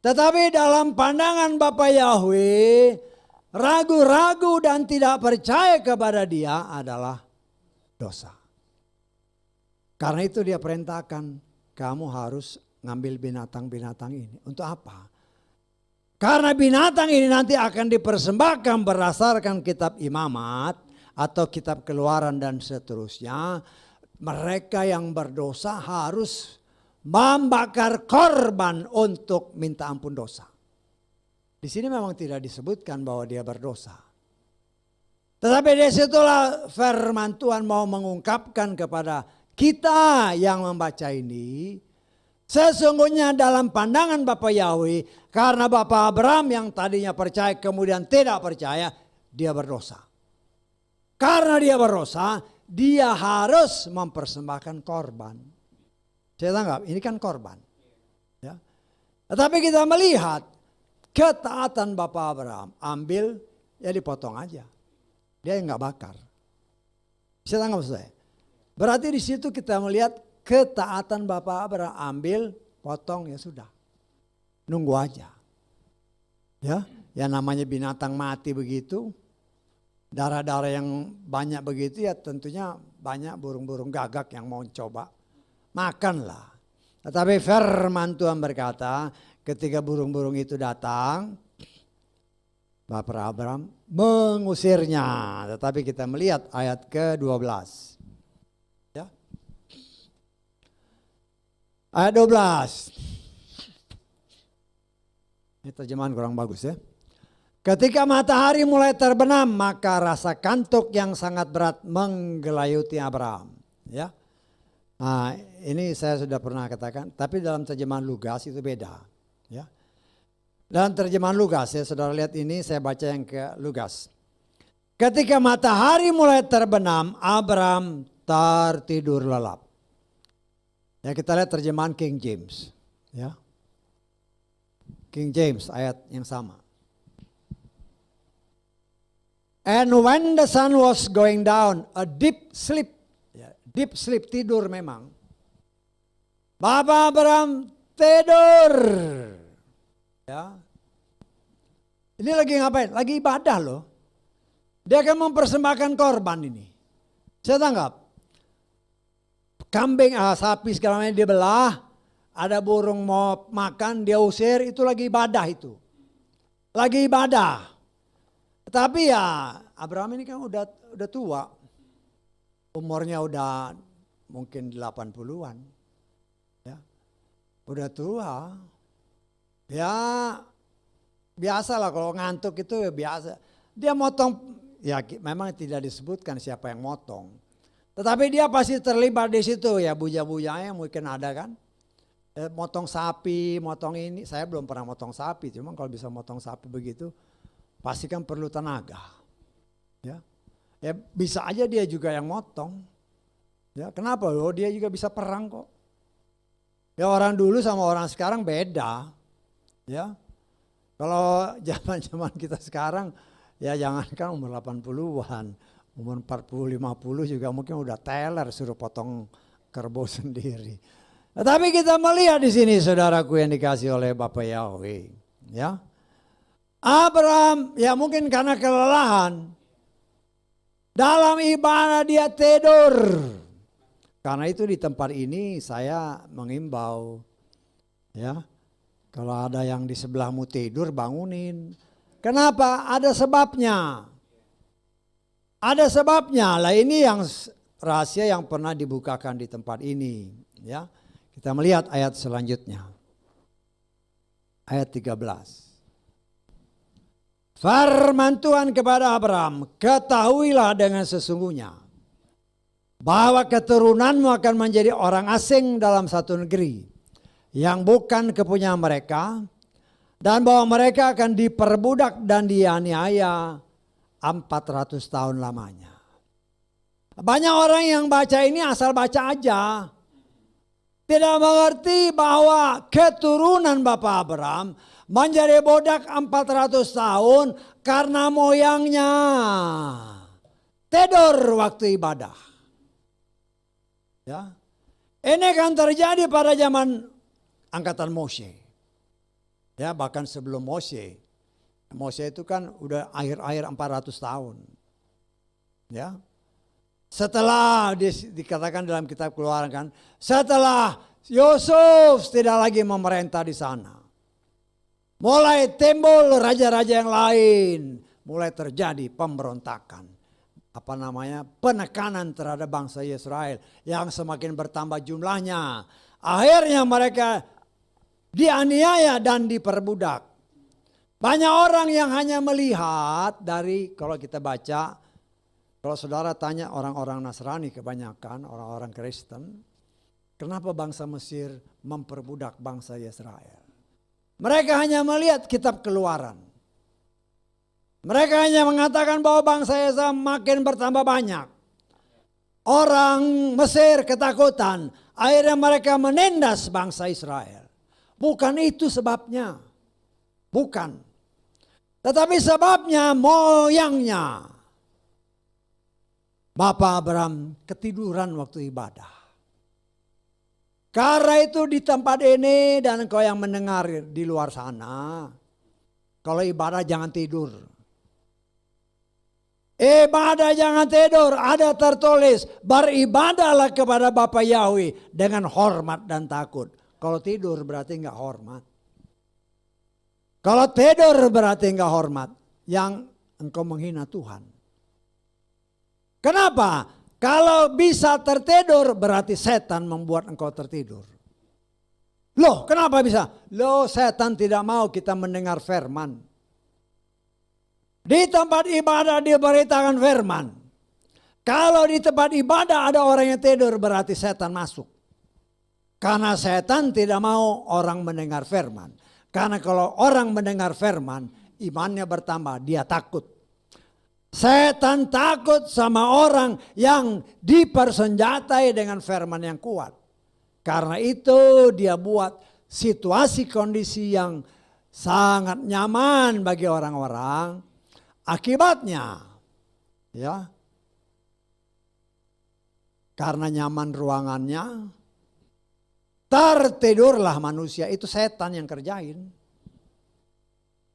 Tetapi dalam pandangan Bapak Yahweh, ragu-ragu dan tidak percaya kepada Dia adalah dosa. Karena itu Dia perintahkan, kamu harus ngambil binatang-binatang ini. Untuk apa? Karena binatang ini nanti akan dipersembahkan berdasarkan kitab Imamat atau kitab Keluaran dan seterusnya. Mereka yang berdosa harus membakar korban untuk minta ampun dosa. Di sini memang tidak disebutkan bahwa dia berdosa. Tetapi disitulah firman Tuhan mau mengungkapkan kepada kita yang membaca ini, sesungguhnya dalam pandangan Bapak Yahweh, karena Bapak Abraham yang tadinya percaya kemudian tidak percaya, dia berdosa. Karena dia berdosa, dia harus mempersembahkan korban. Saya tanggap, ini kan korban. Ya. Tetapi kita melihat ketaatan Bapak Abraham, ambil ya dipotong aja. Dia nggak bakar. Saya tanggap maksud saya. Berarti di situ kita melihat ketaatan Bapak Abraham, ambil, potong ya sudah. Nunggu aja. Ya, yang namanya binatang mati begitu. Darah-darah yang banyak begitu ya tentunya banyak burung-burung gagak yang mau coba. Makanlah. Tetapi firman Tuhan berkata ketika burung-burung itu datang, Bapak Abraham mengusirnya. Tetapi kita melihat ayat ke-12. Ya. Ayat 12. Ini terjemahan kurang bagus ya. Ketika matahari mulai terbenam, maka rasa kantuk yang sangat berat menggelayuti Abraham. Ya, nah, ini saya sudah pernah katakan, tapi dalam terjemahan Lugas itu beda. Ya, dalam terjemahan Lugas, ya saudara lihat ini, saya baca yang ke Lugas. Ketika matahari mulai terbenam, Abraham tertidur lelap. Ya, kita lihat terjemahan King James. Ya, King James ayat yang sama. And when the sun was going down, a deep sleep, deep sleep, tidur memang. Bapak Abraham tidur. Ya. Ini lagi ngapain? Lagi ibadah loh. Dia akan mempersembahkan korban ini. Saya tanggap. Kambing, sapi segala macam dia belah. Ada burung mau makan, dia usir, itu lagi ibadah itu. Lagi ibadah. Tapi ya Abraham ini kan udah tua. Umurnya udah mungkin 80-an. Ya. Udah tua. Ya biasalah kalau ngantuk itu ya biasa. Dia motong, ya memang tidak disebutkan siapa yang motong. Tetapi dia pasti terlibat di situ ya, buja-bujanya mungkin ada kan. Motong sapi, motong ini. Saya belum pernah motong sapi, cuma kalau bisa motong sapi begitu pasti kan perlu tenaga. Ya. Ya bisa aja dia juga yang motong. Ya, kenapa loh? Dia juga bisa perang kok. Ya orang dulu sama orang sekarang beda. Ya. Kalau zaman-zaman kita sekarang ya jangankan umur 80-an, umur 40 50 juga mungkin udah teler suruh potong kerbau sendiri. Tapi kita melihat di sini saudaraku yang dikasih oleh Bapak Yahweh, ya. Abraham ya mungkin karena kelelahan dalam ibadah dia tidur. Karena itu di tempat ini saya mengimbau ya, kalau ada yang di sebelahmu tidur bangunin. Kenapa? Ada sebabnya. Ada sebabnya. Lah ini yang rahasia yang pernah dibukakan di tempat ini ya. Kita melihat ayat selanjutnya. Ayat 13. Firman Tuhan kepada Abraham, ketahuilah dengan sesungguhnya bahwa keturunanmu akan menjadi orang asing dalam satu negeri yang bukan kepunyaan mereka, dan bahwa mereka akan diperbudak dan dianiaya 400 tahun lamanya. Banyak orang yang baca ini asal baca aja, tidak mengerti bahwa keturunan Bapak Abraham menjadi budak 400 tahun karena moyangnya tidur waktu ibadah. Ya. Ini kan terjadi pada zaman angkatan Mose. Ya, bahkan sebelum Mose. Mose itu kan udah akhir-akhir 400 tahun. Ya. Setelah dikatakan dalam kitab Keluaran kan, setelah Yusuf tidak lagi memerintah di sana, mulai timbul raja-raja yang lain, mulai terjadi pemberontakan. Apa namanya? Penekanan terhadap bangsa Israel yang semakin bertambah jumlahnya. Akhirnya mereka dianiaya dan diperbudak. Banyak orang yang hanya melihat dari, kalau kita baca Kalau saudara tanya orang-orang Nasrani kebanyakan, orang-orang Kristen, kenapa bangsa Mesir memperbudak bangsa Israel? Mereka hanya melihat kitab Keluaran. Mereka hanya mengatakan bahwa bangsa Israel makin bertambah banyak. Orang Mesir ketakutan, akhirnya mereka menindas bangsa Israel. Bukan itu sebabnya. Bukan. Tetapi sebabnya moyangnya. Bapak Abraham ketiduran waktu ibadah. Karena itu di tempat ini dan engkau yang mendengar di luar sana. Kalau ibadah jangan tidur. Ibadah jangan tidur, ada tertulis beribadahlah kepada Bapa Yahweh dengan hormat dan takut. Kalau tidur berarti enggak hormat. Kalau tidur berarti enggak hormat, yang engkau menghina Tuhan. Kenapa? Kalau bisa tertidur berarti setan membuat engkau tertidur. Loh, kenapa bisa? Loh, setan tidak mau kita mendengar firman. Di tempat ibadah diberitakan firman. Kalau di tempat ibadah ada orang yang tidur berarti setan masuk. Karena setan tidak mau orang mendengar firman. Karena kalau orang mendengar firman, imannya bertambah, dia takut. Setan takut sama orang yang dipersenjatai dengan firman yang kuat. Karena itu dia buat situasi kondisi yang sangat nyaman bagi orang-orang. Akibatnya, ya, karena nyaman ruangannya, tertidurlah manusia. Itu setan yang kerjain.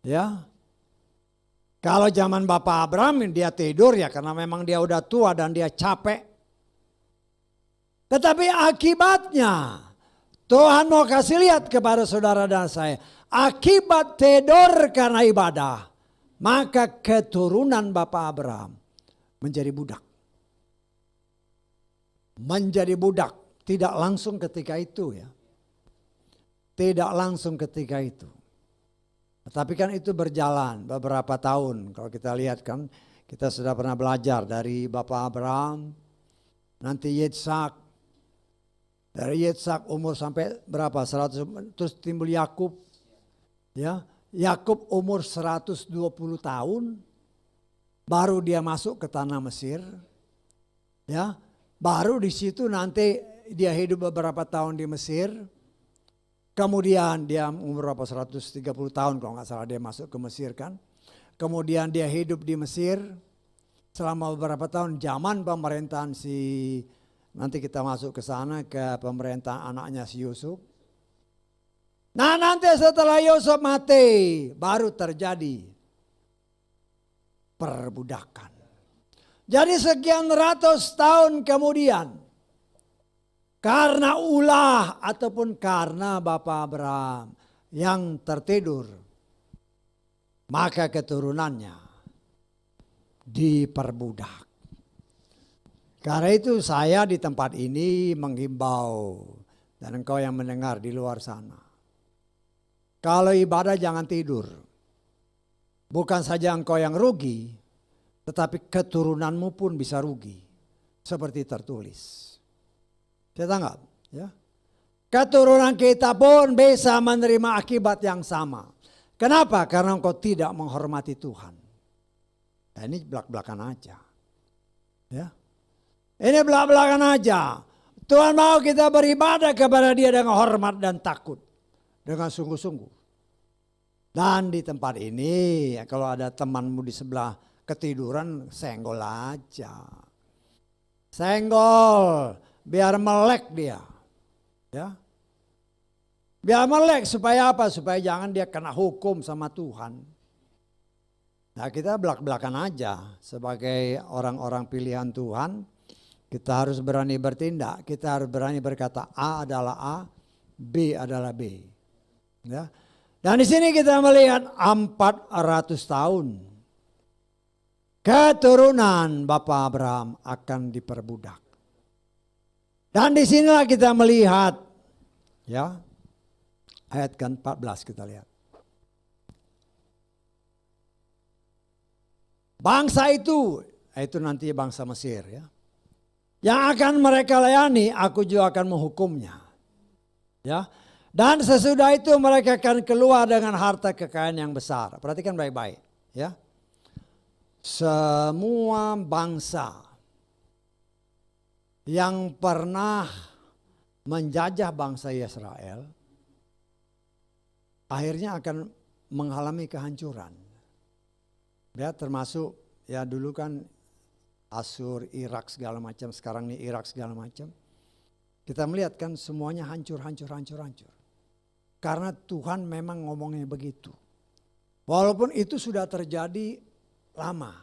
Ya, kalau zaman Bapak Abraham dia tidur ya karena memang dia udah tua dan dia capek. Tetapi akibatnya, Tuhan mau kasih lihat kepada saudara dan saya, akibat tidur karena ibadah. Maka keturunan Bapak Abraham menjadi budak. Menjadi budak. Tidak langsung ketika itu ya. Tidak langsung ketika itu. Tapi kan itu berjalan beberapa tahun. Kalau kita lihat kan, kita sudah pernah belajar dari Bapak Abraham. Nanti Yitzhak. Dari Yitzhak umur sampai berapa? 100, terus timbul Yakub. Ya. Yakub umur 120 tahun baru dia masuk ke tanah Mesir. Ya, baru di situ nanti dia hidup beberapa tahun di Mesir. Kemudian dia umur berapa 130 tahun kalau nggak salah dia masuk ke Mesir kan. Kemudian dia hidup di Mesir selama beberapa tahun zaman pemerintahan nanti kita masuk ke sana ke pemerintahan anaknya si Yusuf. Nah nanti setelah Yusuf mati baru terjadi perbudakan. Jadi sekian ratus tahun kemudian karena ulah ataupun karena Bapak Abraham yang tertidur, maka keturunannya diperbudak. Karena itu saya di tempat ini menghimbau dan engkau yang mendengar di luar sana. Kalau ibadah jangan tidur. Bukan saja engkau yang rugi, tetapi keturunanmu pun bisa rugi. Seperti tertulis. Saya tanggap. Ya. Keturunan kita pun bisa menerima akibat yang sama. Kenapa? Karena engkau tidak menghormati Tuhan. Nah, ini belak-belakan aja. Ya. Ini belak-belakan aja. Tuhan mau kita beribadah kepada Dia dengan hormat dan takut. Dengan sungguh-sungguh. Dan di tempat ini kalau ada temanmu di sebelah ketiduran senggol aja. Senggol biar melek dia. Ya. Biar melek supaya apa? Supaya jangan dia kena hukum sama Tuhan. Nah kita belak-belakan aja sebagai orang-orang pilihan Tuhan. Kita harus berani bertindak. Kita harus berani berkata A adalah A, B adalah B. Ya. Dan di sini kita melihat 400 tahun keturunan Bapak Abraham akan diperbudak. Dan di sinilah kita melihat ya ayat ke-14 kita lihat. Bangsa itu Itu nanti bangsa Mesir ya. Yang akan mereka layani, aku juga akan menghukumnya. Ya. Dan sesudah itu mereka akan keluar dengan harta kekayaan yang besar. Perhatikan baik-baik ya. Semua bangsa yang pernah menjajah bangsa Israel akhirnya akan mengalami kehancuran. Ya, termasuk ya dulu kan Asyur, Irak segala macam, sekarang nih Irak segala macam. Kita melihat kan semuanya hancur. Karena Tuhan memang ngomongnya begitu. Walaupun itu sudah terjadi lama.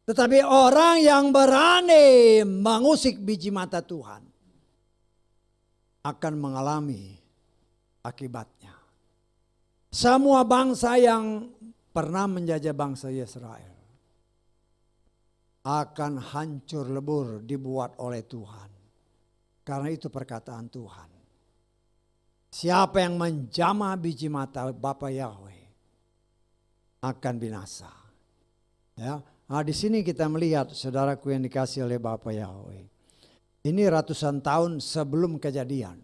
Tetapi orang yang berani mengusik biji mata Tuhan akan mengalami akibatnya. Semua bangsa yang pernah menjajah bangsa Israel akan hancur lebur dibuat oleh Tuhan. Karena itu perkataan Tuhan. Siapa yang menjamah biji mata Bapa Yahweh akan binasa. Ya. Nah, di sini kita melihat saudaraku yang dikasih oleh Bapa Yahweh. Ini ratusan tahun sebelum kejadian.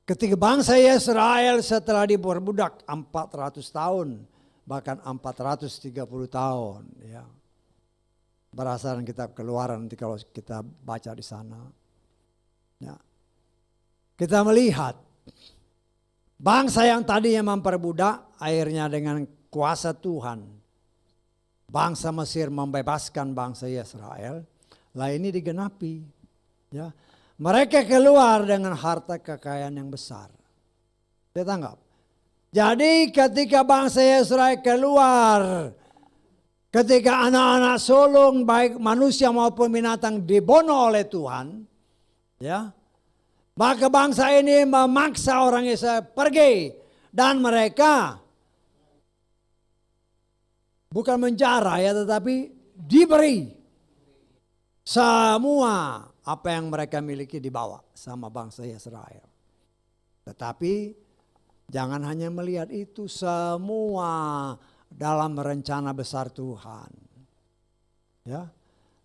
Ketika bangsa Israel setelah diperbudak 400 tahun, bahkan 430 tahun. Ya. Berdasarkan kitab Keluaran nanti kalau kita baca di sana. Ya. Kita melihat bangsa yang tadinya memperbudak akhirnya dengan kuasa Tuhan. Bangsa Mesir membebaskan bangsa Israel. Lah ini digenapi. Ya. Mereka keluar dengan harta kekayaan yang besar. Saya tanggap. Jadi ketika bangsa Israel keluar, ketika anak-anak sulung baik manusia maupun binatang dibunuh oleh Tuhan, ya, maka bangsa ini memaksa orang Israel pergi dan mereka bukan menjara ya, tetapi diberi semua apa yang mereka miliki dibawa sama bangsa Israel. Tetapi jangan hanya melihat itu, semua dalam rencana besar Tuhan. Ya.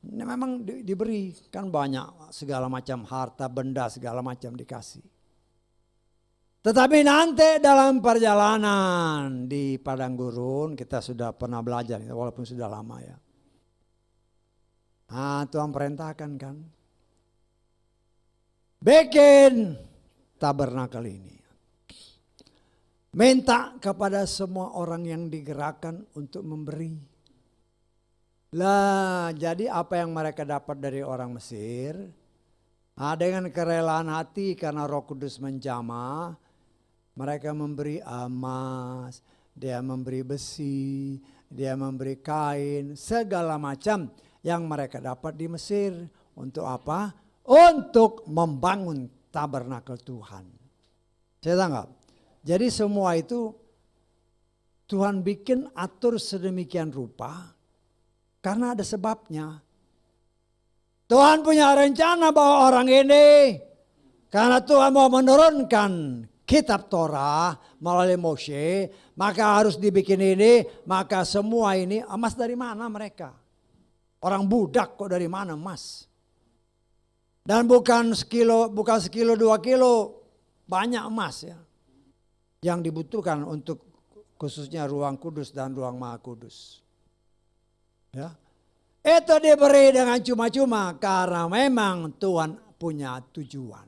Ini memang diberi kan banyak segala macam harta benda segala macam dikasih. Tetapi nanti dalam perjalanan di padang gurun kita sudah pernah belajar walaupun sudah lama ya. Nah, Tuhan perintahkan kan. Bikin tabernakel ini. Minta kepada semua orang yang digerakkan untuk memberi. Lah, jadi apa yang mereka dapat dari orang Mesir, dengan kerelaan hati karena Roh Kudus menjamah, mereka memberi emas, dia memberi besi, dia memberi kain, segala macam yang mereka dapat di Mesir. Untuk apa? Untuk membangun tabernakel Tuhan. Saya tanggap. Jadi semua itu Tuhan bikin atur sedemikian rupa karena ada sebabnya. Tuhan punya rencana bahwa orang ini karena Tuhan mau menurunkan kitab Torah melalui Moshe, maka harus dibikin ini, maka semua ini emas dari mana mereka? Orang budak kok dari mana emas? Dan bukan sekilo 2 kilo, banyak emas ya. Yang dibutuhkan untuk khususnya ruang kudus dan ruang maha kudus. Ya. Itu diberi dengan cuma-cuma karena memang Tuhan punya tujuan.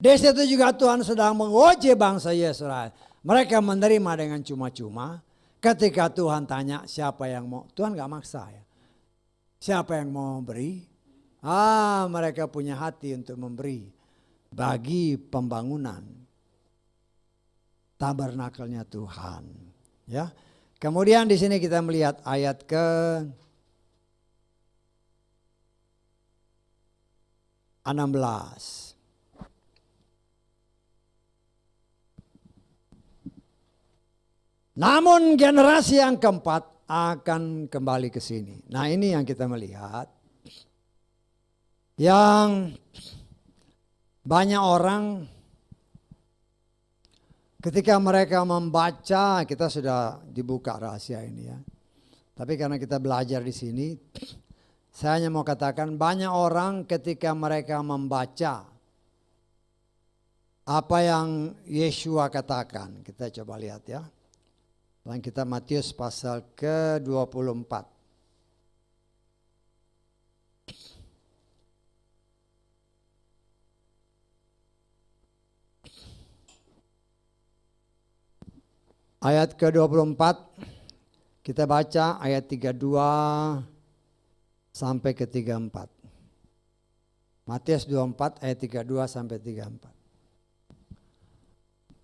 Di situ juga Tuhan sedang menguji bangsa Israel. Mereka menerima dengan cuma-cuma. Ketika Tuhan tanya siapa yang mau, Tuhan gak maksa ya. Siapa yang mau beri? Mereka punya hati untuk memberi bagi pembangunan tabernakelnya Tuhan. Ya. Kemudian di sini kita melihat ayat ke 16. Namun generasi yang keempat akan kembali ke sini. Nah, ini yang kita melihat. Yang banyak orang ketika mereka membaca, kita sudah dibuka rahasia ini ya. Tapi karena kita belajar di sini, saya hanya mau katakan banyak orang ketika mereka membaca apa yang Yeshua katakan. Kita coba lihat ya. Dan kita Matius pasal ke-24. Ayat ke-24, kita baca ayat 32 sampai ke 34. Matius 24 ayat 32 sampai 34.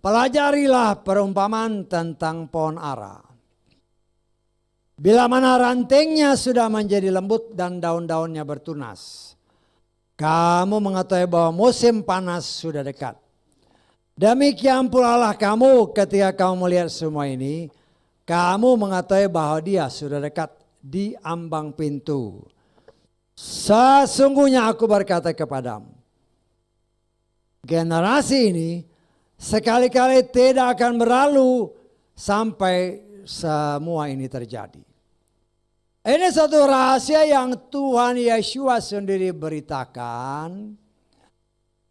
Pelajarilah perumpamaan tentang pohon ara. Bila mana rantingnya sudah menjadi lembut dan daun-daunnya bertunas, kamu mengetahui bahwa musim panas sudah dekat. Demikian pula lah kamu ketika kamu melihat semua ini, kamu mengetahui bahwa dia sudah dekat di ambang pintu. Sesungguhnya aku berkata kepadamu, generasi ini sekali-kali tidak akan berlalu sampai semua ini terjadi. Ini satu rahasia yang Tuhan Yeshua sendiri beritakan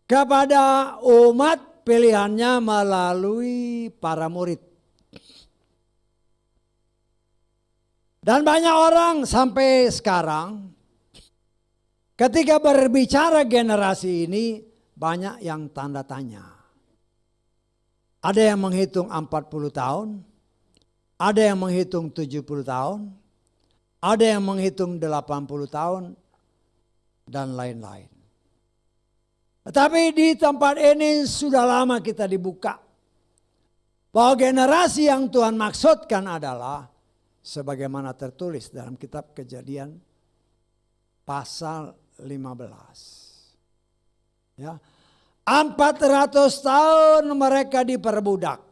kepada umat pilihannya melalui para murid. Dan banyak orang sampai sekarang ketika berbicara generasi ini banyak yang tanda tanya. Ada yang menghitung 40 tahun, ada yang menghitung 70 tahun, ada yang menghitung 80 tahun, dan lain-lain. Tetapi di tempat ini sudah lama kita dibuka bahwa generasi yang Tuhan maksudkan adalah sebagaimana tertulis dalam kitab Kejadian pasal 15. Ya. 400 tahun mereka diperbudak.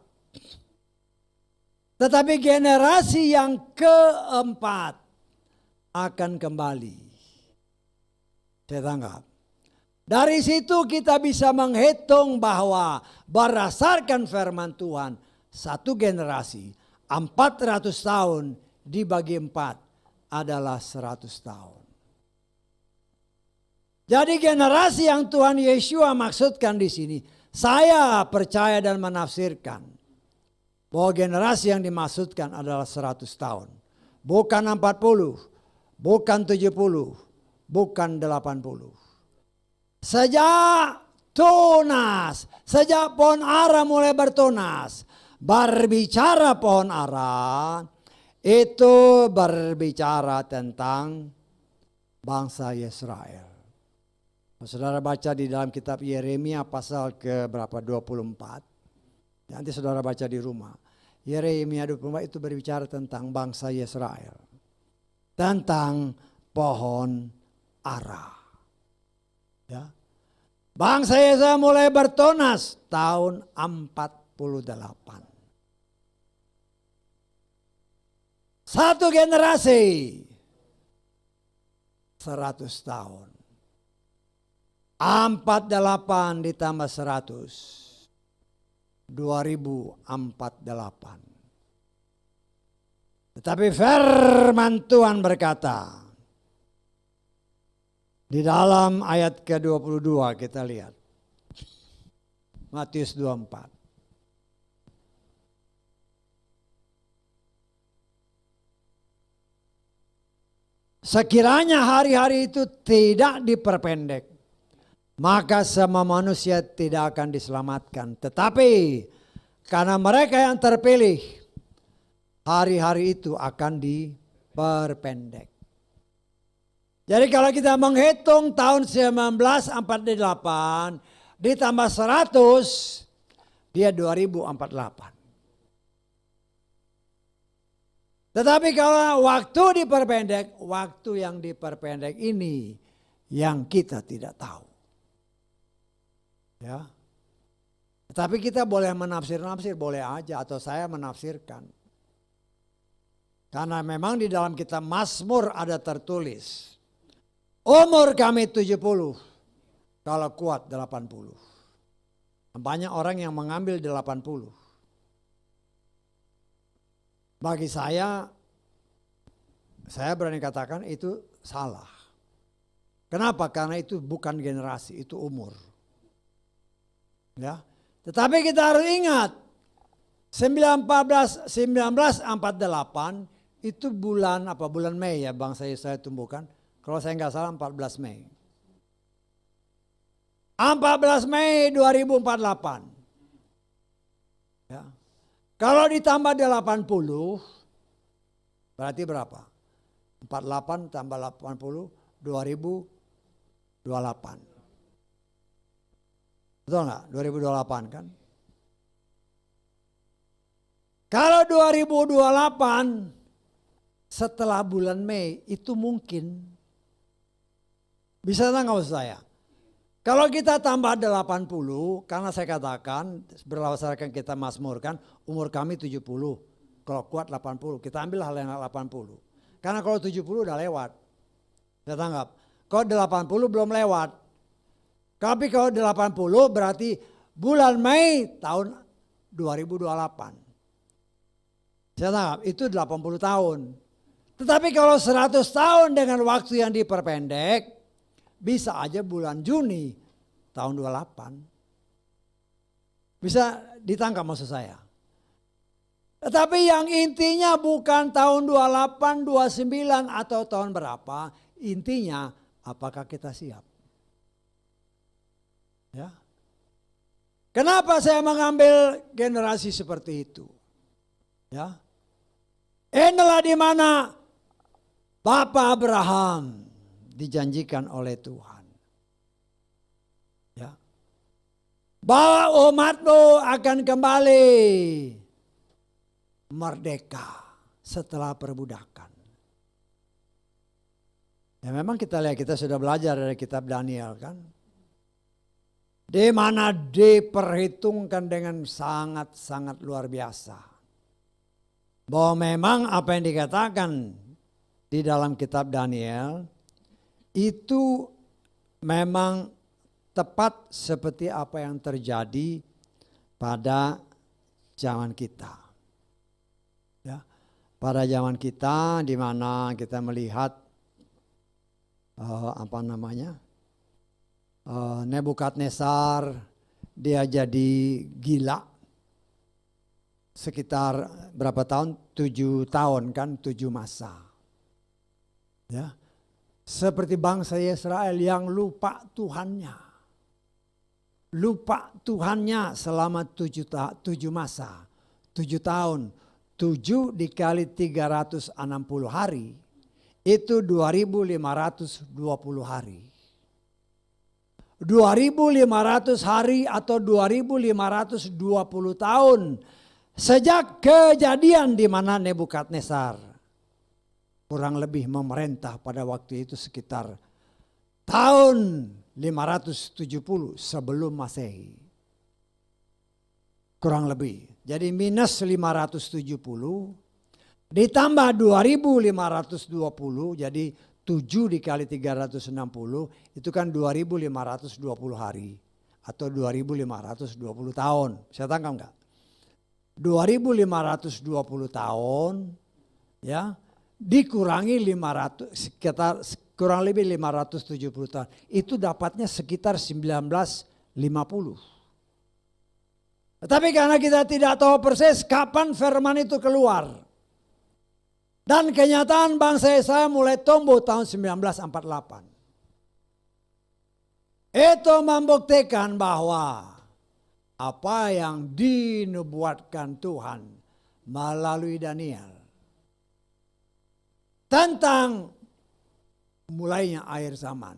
Tetapi generasi yang keempat akan kembali. Saya tanggap. Dari situ kita bisa menghitung bahwa berdasarkan firman Tuhan, satu generasi 400 tahun dibagi 4 adalah 100 tahun. Jadi generasi yang Tuhan Yeshua maksudkan di sini, saya percaya dan menafsirkan bahwa generasi yang dimaksudkan adalah 100 tahun. Bukan 40, bukan 70, bukan 80. Sejak tunas, sejak pohon ara mulai bertunas, berbicara pohon ara, itu berbicara tentang bangsa Israel. Saudara baca di dalam kitab Yeremia pasal ke berapa 24. Nanti saudara baca di rumah. Yeremia 24 itu berbicara tentang bangsa Israel. Tentang pohon ara. Ya. Bangsa Israel mulai bertunas tahun 48. Satu generasi 100 tahun. 48 ditambah 100. 2048. Tetapi firman Tuhan berkata, di dalam ayat ke-22 kita lihat. Matius 24. Sekiranya hari-hari itu tidak diperpendek, maka semua manusia tidak akan diselamatkan. Tetapi karena mereka yang terpilih, hari-hari itu akan diperpendek. Jadi kalau kita menghitung tahun 1948 ditambah 100, dia 2048. Tetapi kalau waktu diperpendek, waktu yang diperpendek ini yang kita tidak tahu. Ya. Tetapi kita boleh menafsir-nafsir, boleh aja, atau saya menafsirkan. Karena memang di dalam kitab Mazmur ada tertulis, umur kami 70, kalau kuat 80. Banyak orang yang mengambil 80. Bagi saya Saya berani katakan itu salah. Kenapa? Karena itu bukan generasi, itu umur. Ya. Tetapi kita harus ingat 1948 itu bulan Mei ya bangsa Israel tumbuhkan. Kalau saya nggak salah 14 Mei. 14 Mei 2048. Ya. Kalau ditambah 80 berarti berapa? 48 tambah 80 2028. Betul nggak? 2028 kan? Kalau 2028 setelah bulan Mei itu mungkin. Bisa nggak maksud saya? Kalau kita tambah 80, karena saya katakan berdasarkan kita mazmurkan umur kami 70. Kalau kuat 80, kita ambil hal yang 80. Karena kalau 70 udah lewat. Saya tanggap. Kalau 80 belum lewat. Tapi kalau 80 berarti bulan Mei tahun 2028. Saya tanggap itu 80 tahun. Tetapi kalau 100 tahun dengan waktu yang diperpendek, bisa aja bulan Juni tahun 28. Bisa ditangkap maksud saya. Tetapi yang intinya bukan tahun 28, 29 atau tahun berapa. Intinya apakah kita siap? Ya. Kenapa saya mengambil generasi seperti itu? Ya. Inilah di mana Bapak Abraham dijanjikan oleh Tuhan. Ya. Bahwa umatmu akan kembali merdeka setelah perbudakan. Ya memang kita lihat, kita sudah belajar dari kitab Daniel kan. Di mana diperhitungkan dengan sangat-sangat luar biasa. Bahwa memang apa yang dikatakan di dalam kitab Daniel itu memang tepat seperti apa yang terjadi pada zaman kita. Ya, pada zaman kita di mana kita melihat Nebukadnezar dia jadi gila sekitar berapa tahun? 7 tahun kan, 7 masa. Ya, seperti bangsa Israel yang lupa Tuhannya. Lupa Tuhannya selama 7 masa. 7 tahun. 7 dikali 360 hari. Itu 2520 hari. 2500 hari atau 2520 tahun. Sejak kejadian di mana Nebukadnezar kurang lebih memerintah pada waktu itu sekitar tahun 570 sebelum Masehi. Kurang lebih. Jadi minus 570 ditambah 2520 jadi 7 dikali 360 itu kan 2520 hari atau 2520 tahun. Saya tangkap enggak? 2520 tahun ya dikurangi 500 sekitar kurang lebih 570 tahun. Itu dapatnya sekitar 1950. Tapi karena kita tidak tahu persis kapan firman itu keluar. Dan kenyataan bangsa Israel mulai tumbuh tahun 1948. Itu membuktikan bahwa apa yang dinubuatkan Tuhan melalui Daniel tentang mulainya akhir zaman.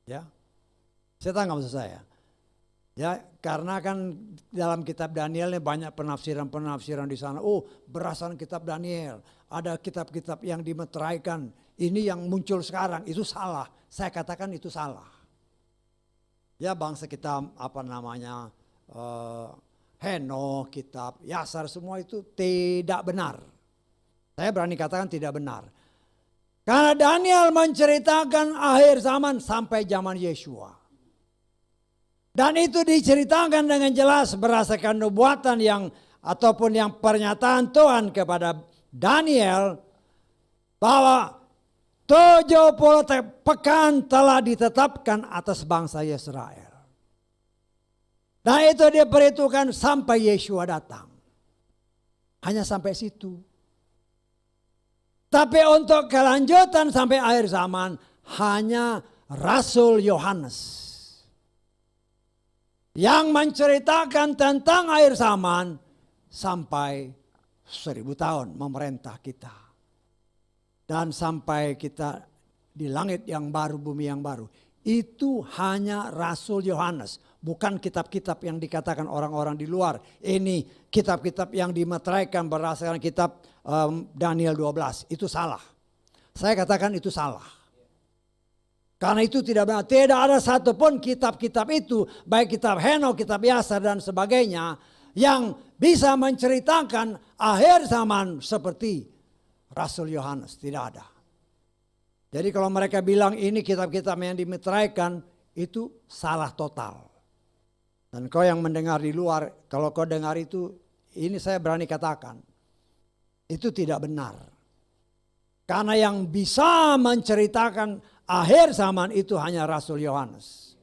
Ya, saya tahu nggak maksud saya. Ya, karena kan dalam kitab Daniel ini banyak penafsiran-penafsiran di sana. Oh, berdasarkan kitab Daniel. Ada kitab-kitab yang dimeteraikan. Ini yang muncul sekarang, itu salah. Saya katakan itu salah. Ya, bangsa kita Henokh, kitab Yasar, semua itu tidak benar. Saya berani katakan tidak benar. Karena Daniel menceritakan akhir zaman sampai zaman Yeshua. Dan itu diceritakan dengan jelas berdasarkan nubuatan yang ataupun yang pernyataan Tuhan kepada Daniel bahwa 70 pekan telah ditetapkan atas bangsa Israel. Dan itu diperhitungkan sampai Yeshua datang. Hanya sampai situ. Tapi untuk kelanjutan sampai akhir zaman hanya Rasul Yohanes yang menceritakan tentang akhir zaman sampai 1000 tahun memerintah kita. Dan sampai kita di langit yang baru, bumi yang baru. Itu hanya Rasul Yohanes. Bukan kitab-kitab yang dikatakan orang-orang di luar. Ini kitab-kitab yang dimeteraikan berdasarkan kitab Daniel 12. Itu salah. Saya katakan itu salah. Karena itu tidak benar. Tidak ada satupun kitab-kitab itu, baik kitab Henokh, kitab Yasar dan sebagainya, yang bisa menceritakan akhir zaman seperti Rasul Yohanes. Tidak ada. Jadi kalau mereka bilang ini kitab-kitab yang dimeteraikan, itu salah total. Dan kau yang mendengar di luar, kalau kau dengar itu, ini saya berani katakan, itu tidak benar. Karena yang bisa menceritakan akhir zaman itu hanya Rasul Yohanes.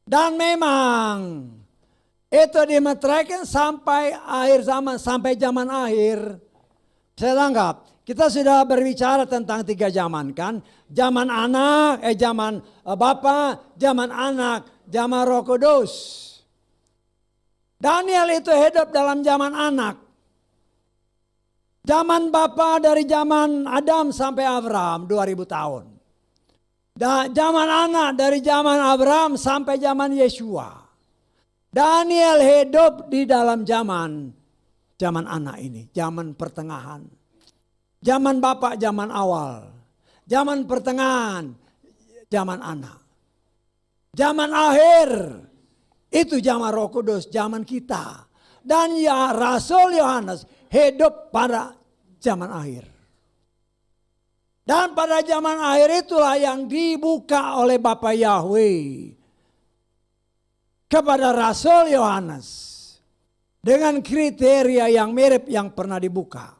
Dan memang itu dimeteraikan sampai akhir zaman, sampai zaman akhir. Saya anggap kita sudah berbicara tentang 3 zaman kan. Zaman anak, zaman Bapa, zaman anak, zaman Roh Kudus. Daniel itu hidup dalam zaman anak. Zaman Bapa dari zaman Adam sampai Abraham 2000 tahun. Zaman anak dari zaman Abraham sampai zaman Yeshua. Daniel hidup di dalam zaman anak ini, zaman pertengahan. Zaman Bapak, zaman awal. Zaman pertengahan, zaman anak. Zaman akhir, itu zaman Roh Kudus, zaman kita. Dan ya Rasul Yohanes hidup pada zaman akhir. Dan pada zaman akhir itulah yang dibuka oleh Bapa Yahweh kepada Rasul Yohanes dengan kriteria yang mirip yang pernah dibuka.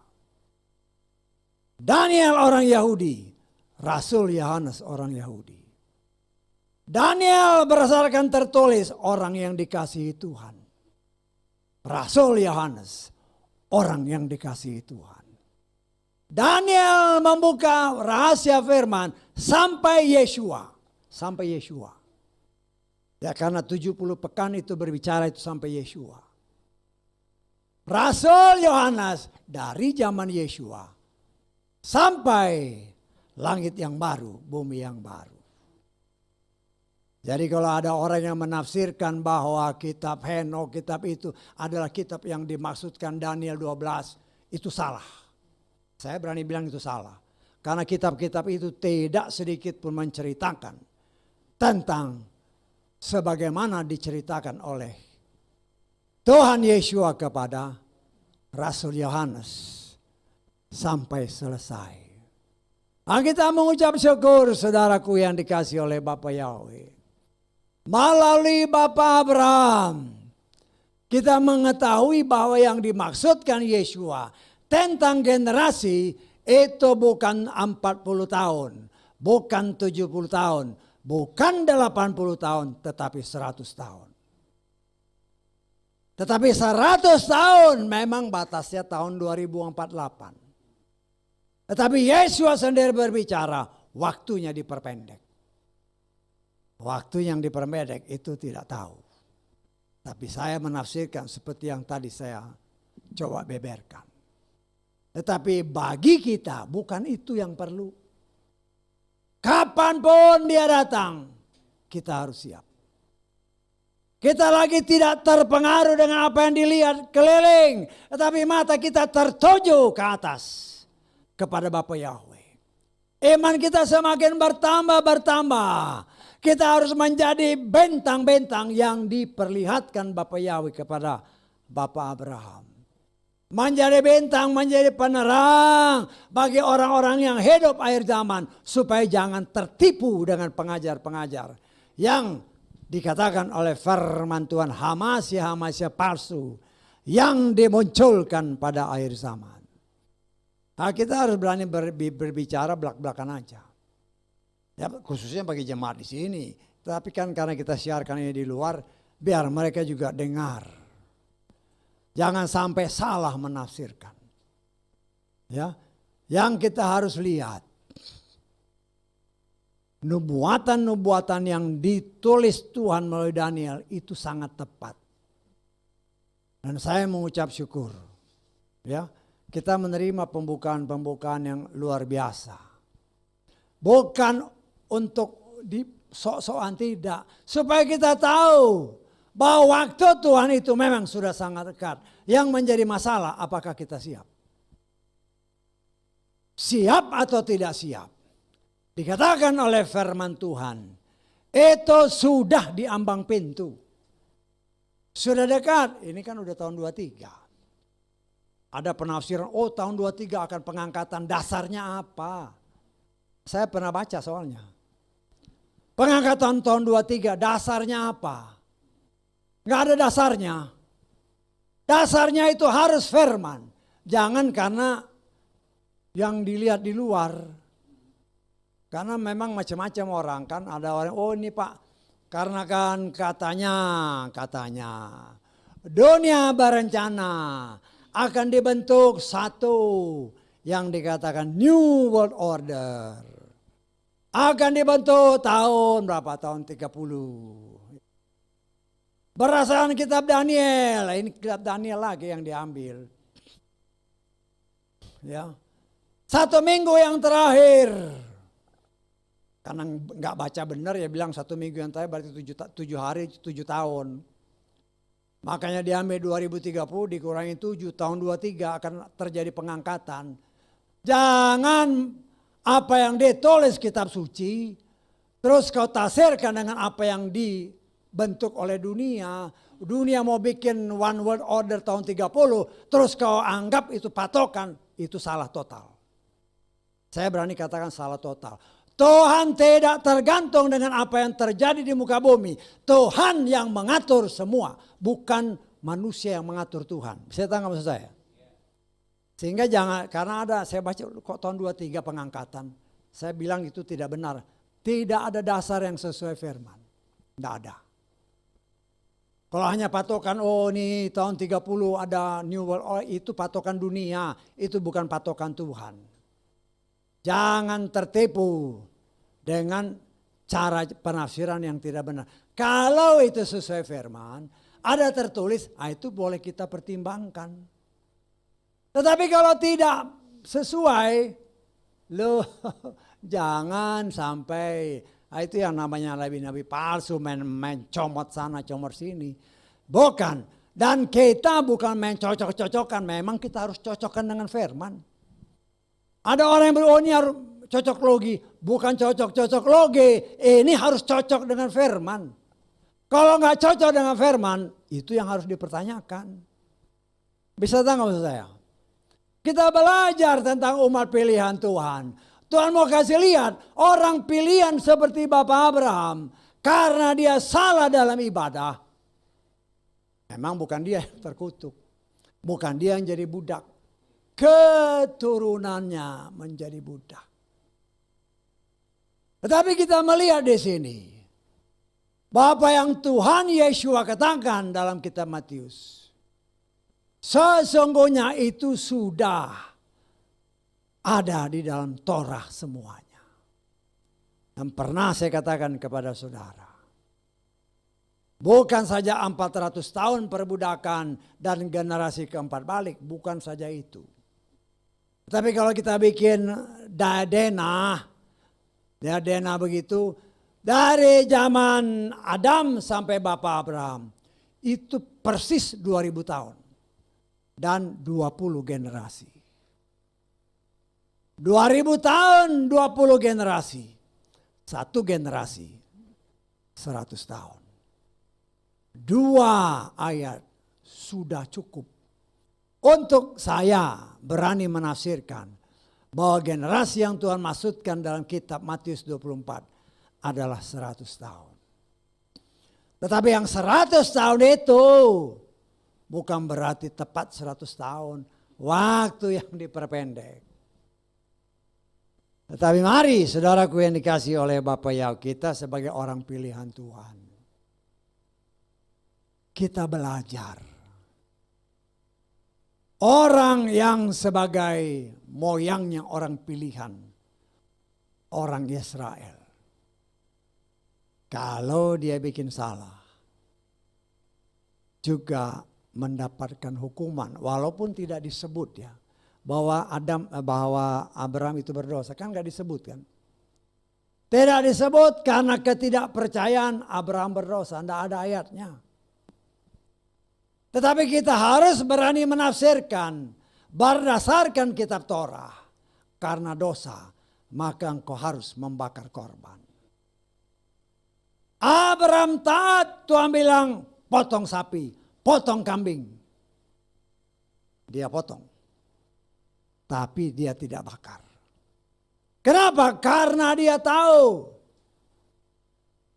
Daniel orang Yahudi, Rasul Yohanes orang Yahudi. Daniel berdasarkan tertulis orang yang dikasihi Tuhan. Rasul Yohanes orang yang dikasihi Tuhan. Daniel membuka rahasia firman sampai Yeshua. Sampai Yeshua. Ya karena 70 pekan itu berbicara itu sampai Yeshua. Rasul Yohanes dari zaman Yeshua sampai langit yang baru, bumi yang baru. Jadi kalau ada orang yang menafsirkan bahwa kitab Henokh, kitab itu adalah kitab yang dimaksudkan Daniel 12, itu salah. Saya berani bilang itu salah. Karena kitab-kitab itu tidak sedikit pun menceritakan tentang sebagaimana diceritakan oleh Tuhan Yeshua kepada Rasul Yohanes. Sampai selesai. Kita mengucap syukur saudaraku yang dikasih oleh Bapa Yahweh. Melalui Bapa Abraham. Kita mengetahui bahwa yang dimaksudkan Yeshua tentang generasi itu bukan 40 tahun. Bukan 70 tahun. Bukan 80 tahun. Tetapi 100 tahun. Tetapi 100 tahun memang batasnya tahun 2048. Tetapi Yesus sendiri berbicara, waktunya diperpendek. Waktu yang diperpendek itu tidak tahu. Tapi saya menafsirkan seperti yang tadi saya coba beberkan. Tetapi bagi kita bukan itu yang perlu. Kapanpun dia datang, kita harus siap. Kita lagi tidak terpengaruh dengan apa yang dilihat keliling. Tetapi mata kita tertuju ke atas. Kepada Bapa Yahweh. Iman kita semakin bertambah. Kita harus menjadi bentang-bentang yang diperlihatkan Bapa Yahweh kepada Bapa Abraham. Menjadi bentang, menjadi penerang bagi orang-orang yang hidup akhir zaman. Supaya jangan tertipu dengan pengajar-pengajar yang dikatakan oleh firman Tuhan hamasia palsu yang dimunculkan pada akhir zaman. Nah, kita harus berani berbicara belak-belakan aja. Ya, khususnya bagi jemaat di sini. Tapi kan karena kita siarkan ini di luar, biar mereka juga dengar. Jangan sampai salah menafsirkan. Ya, yang kita harus lihat, nubuatan-nubuatan yang ditulis Tuhan melalui Daniel itu sangat tepat. Dan saya mengucap syukur. Ya, kita menerima pembukaan-pembukaan yang luar biasa. Bukan untuk di sok-sokan, tidak. Supaya kita tahu bahwa waktu Tuhan itu memang sudah sangat dekat. Yang menjadi masalah, apakah kita siap? Siap atau tidak siap? Dikatakan oleh firman Tuhan, itu sudah di ambang pintu. Sudah dekat, ini kan udah tahun 23. Ada penafsiran, oh tahun 23 akan pengangkatan, dasarnya apa? Saya pernah baca soalnya. Pengangkatan tahun 23, dasarnya apa? Nggak ada dasarnya. Dasarnya itu harus firman. Jangan karena yang dilihat di luar. Karena memang macam-macam orang kan. Ada orang, oh ini Pak, karena kan katanya. Dunia berencana akan dibentuk satu yang dikatakan New World Order. Akan dibentuk tahun berapa? Tahun 30. Berdasarkan kitab Daniel, ini kitab Daniel lagi yang diambil. Ya. 1 minggu yang terakhir. Karena nggak baca benar ya bilang 1 minggu yang terakhir berarti 7 hari 7 tahun. Makanya diambil 2030 dikurangi 7 tahun 23 akan terjadi pengangkatan. Jangan apa yang ditulis kitab suci terus kau tafsirkan dengan apa yang dibentuk oleh dunia. Dunia mau bikin one world order tahun 30 terus kau anggap itu patokan, itu salah total. Saya berani katakan salah total. Tuhan tidak tergantung dengan apa yang terjadi di muka bumi. Tuhan yang mengatur semua. Bukan manusia yang mengatur Tuhan. Bisa tahu nggak maksud saya? Sehingga jangan, karena ada, saya baca kok tahun 23 pengangkatan. Saya bilang itu tidak benar. Tidak ada dasar yang sesuai firman. Tidak ada. Kalau hanya patokan, oh ini tahun 30 ada New World Order, itu patokan dunia. Itu bukan patokan Tuhan. Jangan tertipu dengan cara penafsiran yang tidak benar. Kalau itu sesuai firman, ada tertulis, itu boleh kita pertimbangkan. Tetapi kalau tidak sesuai, loh jangan sampai, itu yang namanya nabi-nabi palsu, main comot sana, comot sini. Bukan, dan kita bukan main cocok-cocokan, memang kita harus cocokkan dengan firman. Ada orang yang berani harus cocok logi, bukan cocok logi. Ini harus cocok dengan firman. Kalau nggak cocok dengan firman, itu yang harus dipertanyakan. Bisa tahu nggak maksud saya? Kita belajar tentang umat pilihan Tuhan. Tuhan mau kasih lihat orang pilihan seperti Bapak Abraham karena dia salah dalam ibadah. Memang bukan dia yang terkutuk, bukan dia yang jadi budak. Keturunannya menjadi budak. Tetapi kita melihat di sini Bapak yang Tuhan Yesus katakan dalam kitab Matius, sesungguhnya itu sudah ada di dalam Torah semuanya. Dan pernah saya katakan kepada saudara, bukan saja 400 tahun perbudakan dan generasi keempat balik, bukan saja itu. Tapi kalau kita bikin diadema begitu, dari zaman Adam sampai Bapak Abraham, itu persis 2000 tahun. Dan 20 generasi. 2000 tahun, 20 generasi. Satu generasi, 100 tahun. 2 ayat sudah cukup. Untuk saya berani menafsirkan bahwa generasi yang Tuhan maksudkan dalam kitab Matius 24 adalah 100 tahun. Tetapi yang 100 tahun itu bukan berarti tepat 100 tahun. Waktu yang diperpendek. Tetapi mari saudaraku yang dikasihi oleh Bapa Yahweh, kita sebagai orang pilihan Tuhan, kita belajar. Orang yang sebagai moyangnya orang pilihan, orang Israel. Kalau dia bikin salah, juga mendapatkan hukuman, walaupun tidak disebut ya. Bahwa Abraham itu berdosa, kan gak disebut kan. Tidak disebut karena ketidakpercayaan Abraham berdosa, tidak ada ayatnya. Tetapi kita harus berani menafsirkan berdasarkan kitab Torah. Karena dosa, maka engkau harus membakar korban. Abraham taat, Tuhan bilang potong sapi, potong kambing. Dia potong. Tapi dia tidak bakar. Kenapa? Karena dia tahu.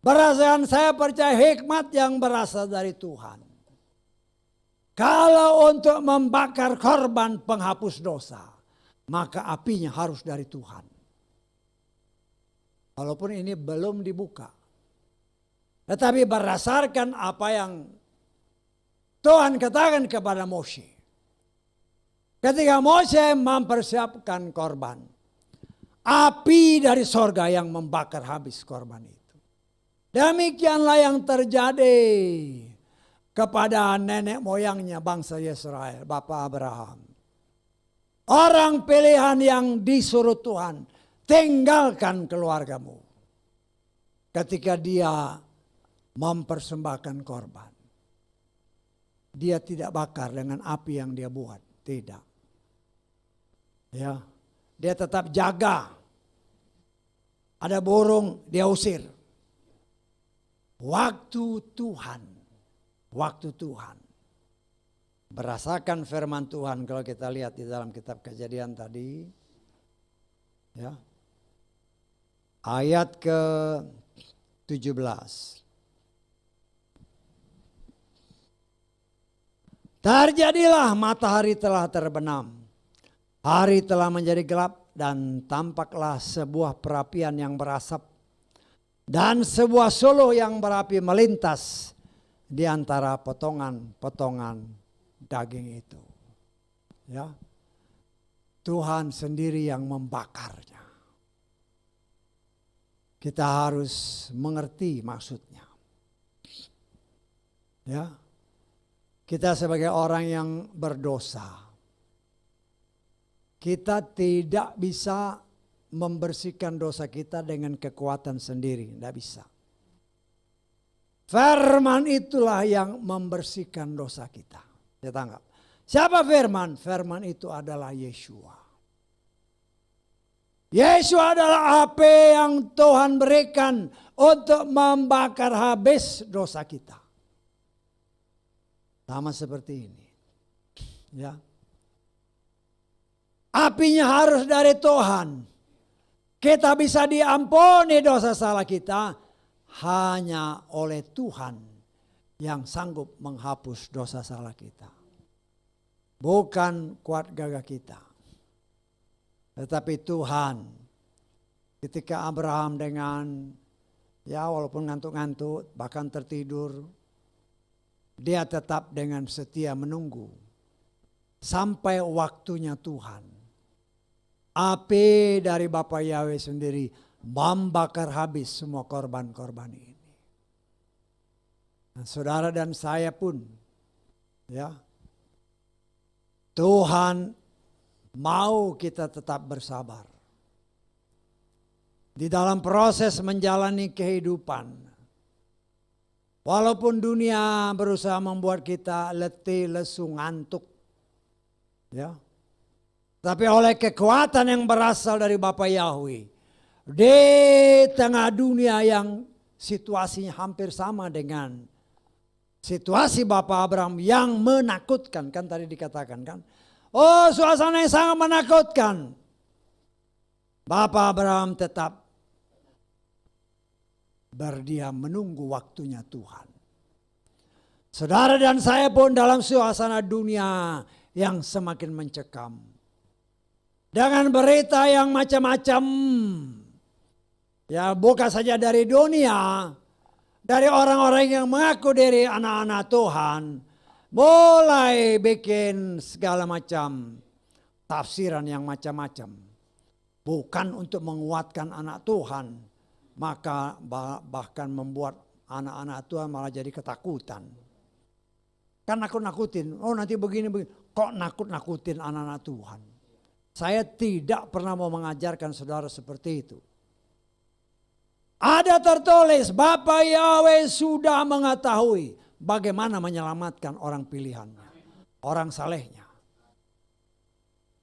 Berdasarkan saya percaya hikmat yang berasal dari Tuhan. Kalau untuk membakar korban penghapus dosa, maka apinya harus dari Tuhan. Walaupun ini belum dibuka. Tetapi berdasarkan apa yang Tuhan katakan kepada Mose. Ketika Mose mempersiapkan korban, api dari sorga yang membakar habis korban itu. Demikianlah yang terjadi kepada nenek moyangnya bangsa Israel, Bapak Abraham. Orang pilihan yang disuruh Tuhan, tinggalkan keluargamu. Ketika dia mempersembahkan korban, dia tidak bakar dengan api yang dia buat, tidak. Ya, dia tetap jaga. Ada burung, dia usir. Waktu Tuhan. Berdasarkan firman Tuhan, kalau kita lihat di dalam kitab Kejadian tadi, ya, ayat ke-17. Terjadilah matahari telah terbenam. Hari telah menjadi gelap dan tampaklah sebuah perapian yang berasap dan sebuah suluh yang berapi melintas di antara potongan-potongan daging itu. Ya. Tuhan sendiri yang membakarnya. Kita harus mengerti maksudnya. Ya. Kita sebagai orang yang berdosa, kita tidak bisa membersihkan dosa kita dengan kekuatan sendiri. Tidak bisa. Firman itulah yang membersihkan dosa kita. Saya tanggap. Siapa firman? Firman itu adalah Yeshua. Yeshua adalah api yang Tuhan berikan untuk membakar habis dosa kita. Sama seperti ini. Ya. Apinya harus dari Tuhan. Kita bisa diampuni dosa salah kita hanya oleh Tuhan yang sanggup menghapus dosa salah kita. Bukan kuat gagah kita. Tetapi Tuhan, ketika Abraham dengan, ya walaupun ngantuk-ngantuk, bahkan tertidur, dia tetap dengan setia menunggu sampai waktunya Tuhan. Api dari Bapa Yahweh sendiri membakar habis semua korban-korban ini. Nah, saudara dan saya pun, ya, Tuhan mau kita tetap bersabar di dalam proses menjalani kehidupan. Walaupun dunia berusaha membuat kita letih, lesu, ngantuk, ya. Tapi oleh kekuatan yang berasal dari Bapa Yahweh, di tengah dunia yang situasinya hampir sama dengan situasi Bapak Abraham yang menakutkan, kan tadi dikatakan kan. Oh, suasana yang sangat menakutkan. Bapak Abraham tetap berdiam menunggu waktunya Tuhan. Saudara dan saya pun dalam suasana dunia yang semakin mencekam. dengan berita yang macam-macam. Ya, bukan saja dari dunia, dari orang-orang yang mengaku diri anak-anak Tuhan, mulai bikin segala macam tafsiran yang macam-macam. Bukan untuk menguatkan anak Tuhan, maka bahkan membuat anak-anak Tuhan malah jadi ketakutan. Kan nakut-nakutin, oh nanti begini-begini. Kok nakut-nakutin anak-anak Tuhan? Saya tidak pernah mau mengajarkan saudara seperti itu. Ada tertulis, Bapa Yahweh sudah mengetahui bagaimana menyelamatkan orang pilihannya, orang salehnya.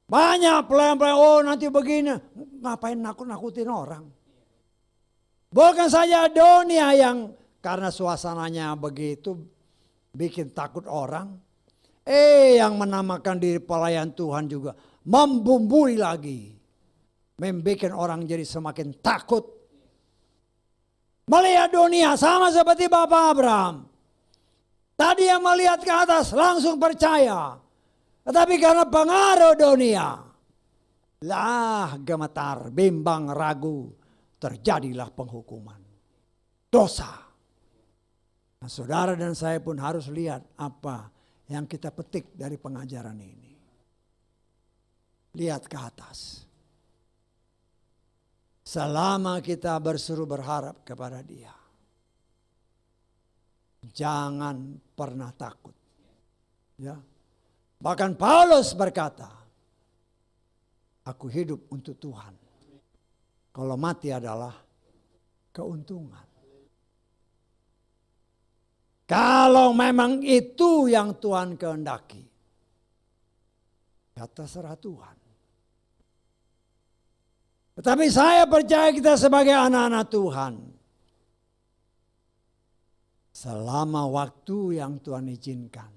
Banyak pelayan-pelayan, oh nanti begini, ngapain nakut-nakutin orang. Bukan saja dunia yang karena suasananya begitu bikin takut orang. Yang menamakan diri pelayan Tuhan juga membumbui lagi. Membikin orang jadi semakin takut. Melihat dunia sama seperti Bapak Abraham. Tadi yang melihat ke atas langsung percaya. Tetapi karena pengaruh dunia. Lah gemetar, bimbang, ragu. Terjadilah penghukuman. Dosa. Nah, saudara dan saya pun harus lihat apa yang kita petik dari pengajaran ini. Lihat ke atas. Selama kita berseru berharap kepada Dia, jangan pernah takut. Ya. Bahkan Paulus berkata, aku hidup untuk Tuhan. Kalau mati adalah keuntungan. Kalau memang itu yang Tuhan kehendaki, ya terserah Tuhan. Tetapi saya percaya kita sebagai anak-anak Tuhan, selama waktu yang Tuhan izinkan,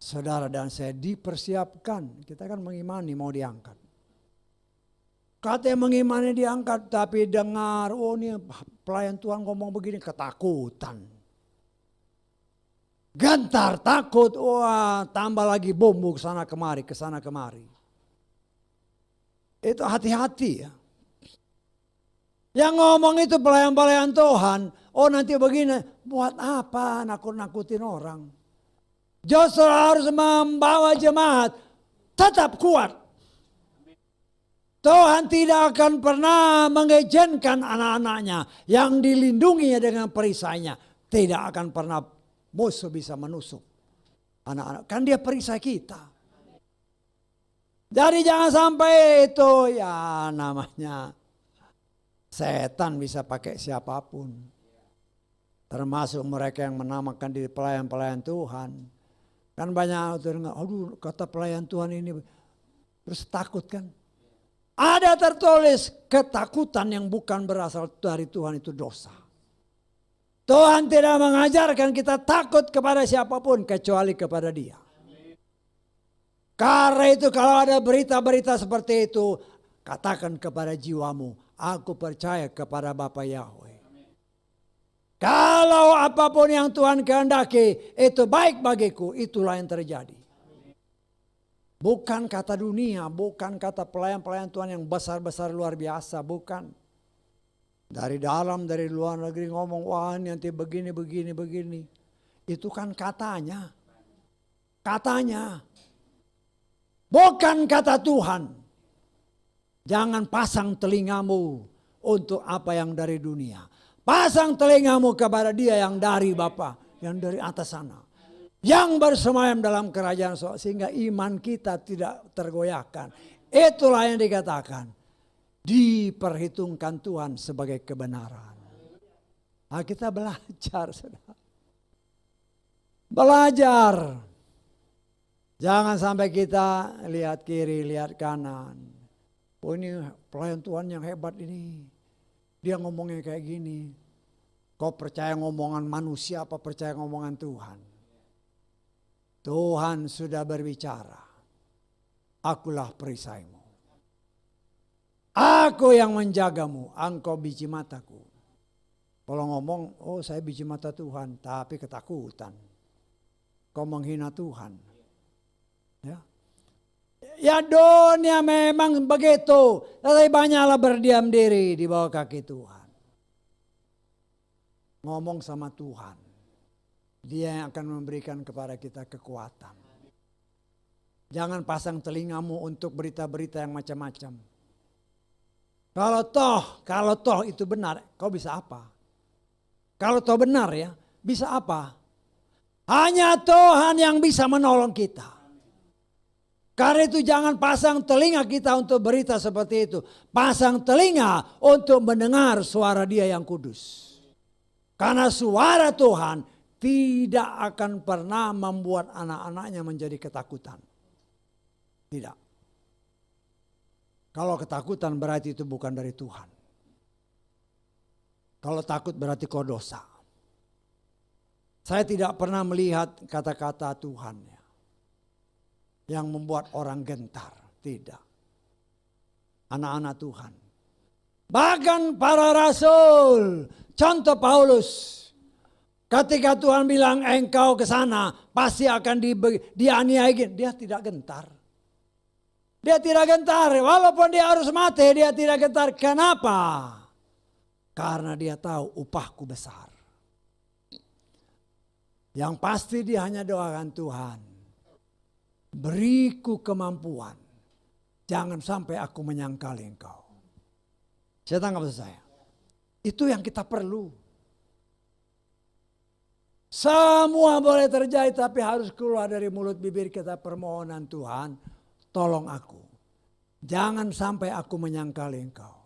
saudara dan saya dipersiapkan. Kita kan mengimani mau diangkat. Katanya mengimani diangkat, tapi dengar, oh ini pelayan Tuhan ngomong begini, ketakutan. Gentar, takut, wah tambah lagi bumbu kesana kemari. Itu hati-hati ya. Yang ngomong itu pelayan-pelayan Tuhan, oh nanti begini, buat apa nakut-nakutin orang. Justru harus membawa jemaat tetap kuat. Tuhan tidak akan pernah mengizinkan anak-anaknya yang dilindunginya dengan perisainya. Tidak akan pernah musuh bisa menusuk anak-anak. Kan dia perisai kita. Jadi jangan sampai itu ya namanya setan bisa pakai siapapun. Termasuk mereka yang menamakan diri pelayan-pelayan Tuhan. Kan banyak orang, aduh kata pelayan Tuhan ini terus takut kan. Ada tertulis ketakutan yang bukan berasal dari Tuhan itu dosa. Tuhan tidak mengajarkan kita takut kepada siapapun kecuali kepada Dia. Karena itu kalau ada berita-berita seperti itu, katakan kepada jiwamu, aku percaya kepada Bapa Yahweh. Kalau apapun yang Tuhan kehendaki, itu baik bagiku, itulah yang terjadi. Bukan kata dunia, bukan kata pelayan-pelayan Tuhan yang besar-besar luar biasa, bukan. Dari dalam, dari luar negeri ngomong, wah nanti begini. Itu kan katanya. Katanya. Bukan kata Tuhan. Jangan pasang telingamu untuk apa yang dari dunia. Pasang telingamu kepada Dia yang dari Bapa, yang dari atas sana. Yang bersemayam dalam kerajaan sehingga iman kita tidak tergoyahkan. Itulah yang dikatakan. Diperhitungkan Tuhan sebagai kebenaran. Nah, kita belajar, saudara. Belajar. Jangan sampai kita lihat kiri, lihat kanan. Oh ini pelayan Tuhan yang hebat ini. Dia ngomongnya kayak gini. Kau percaya ngomongan manusia apa percaya ngomongan Tuhan? Tuhan sudah berbicara. Akulah perisaimu. Aku yang menjagamu. Engkau biji mataku. Kalau ngomong, oh saya biji mata Tuhan. Tapi ketakutan. Kau menghina Tuhan. Ya. Ya dunia memang begitu. Tetapi banyaklah berdiam diri di bawah kaki Tuhan. Ngomong sama Tuhan. Dia yang akan memberikan kepada kita kekuatan. Jangan pasang telingamu untuk berita-berita yang macam-macam. Kalau toh itu benar, kau bisa apa? Kalau toh benar ya, bisa apa? Hanya Tuhan yang bisa menolong kita. Karena itu jangan pasang telinga kita untuk berita seperti itu. Pasang telinga untuk mendengar suara Dia yang kudus. Karena suara Tuhan tidak akan pernah membuat anak-anaknya menjadi ketakutan. Tidak. Kalau ketakutan berarti itu bukan dari Tuhan. Kalau takut berarti kau dosa. Saya tidak pernah melihat kata-kata Tuhan yang membuat orang gentar. Tidak. Anak-anak Tuhan. Bahkan para rasul. Contoh Paulus. Ketika Tuhan bilang engkau ke sana pasti akan dianiaya. Dia tidak gentar. Dia tidak gentar. Walaupun dia harus mati dia tidak gentar. Kenapa? Karena dia tahu upahku besar. Yang pasti dia hanya doakan Tuhan. Beriku kemampuan. Jangan sampai aku menyangkali engkau. Saya tangkap maksud saya. Itu yang kita perlu. Semua boleh terjadi tapi harus keluar dari mulut bibir kita permohonan Tuhan. Tolong aku. Jangan sampai aku menyangkali engkau.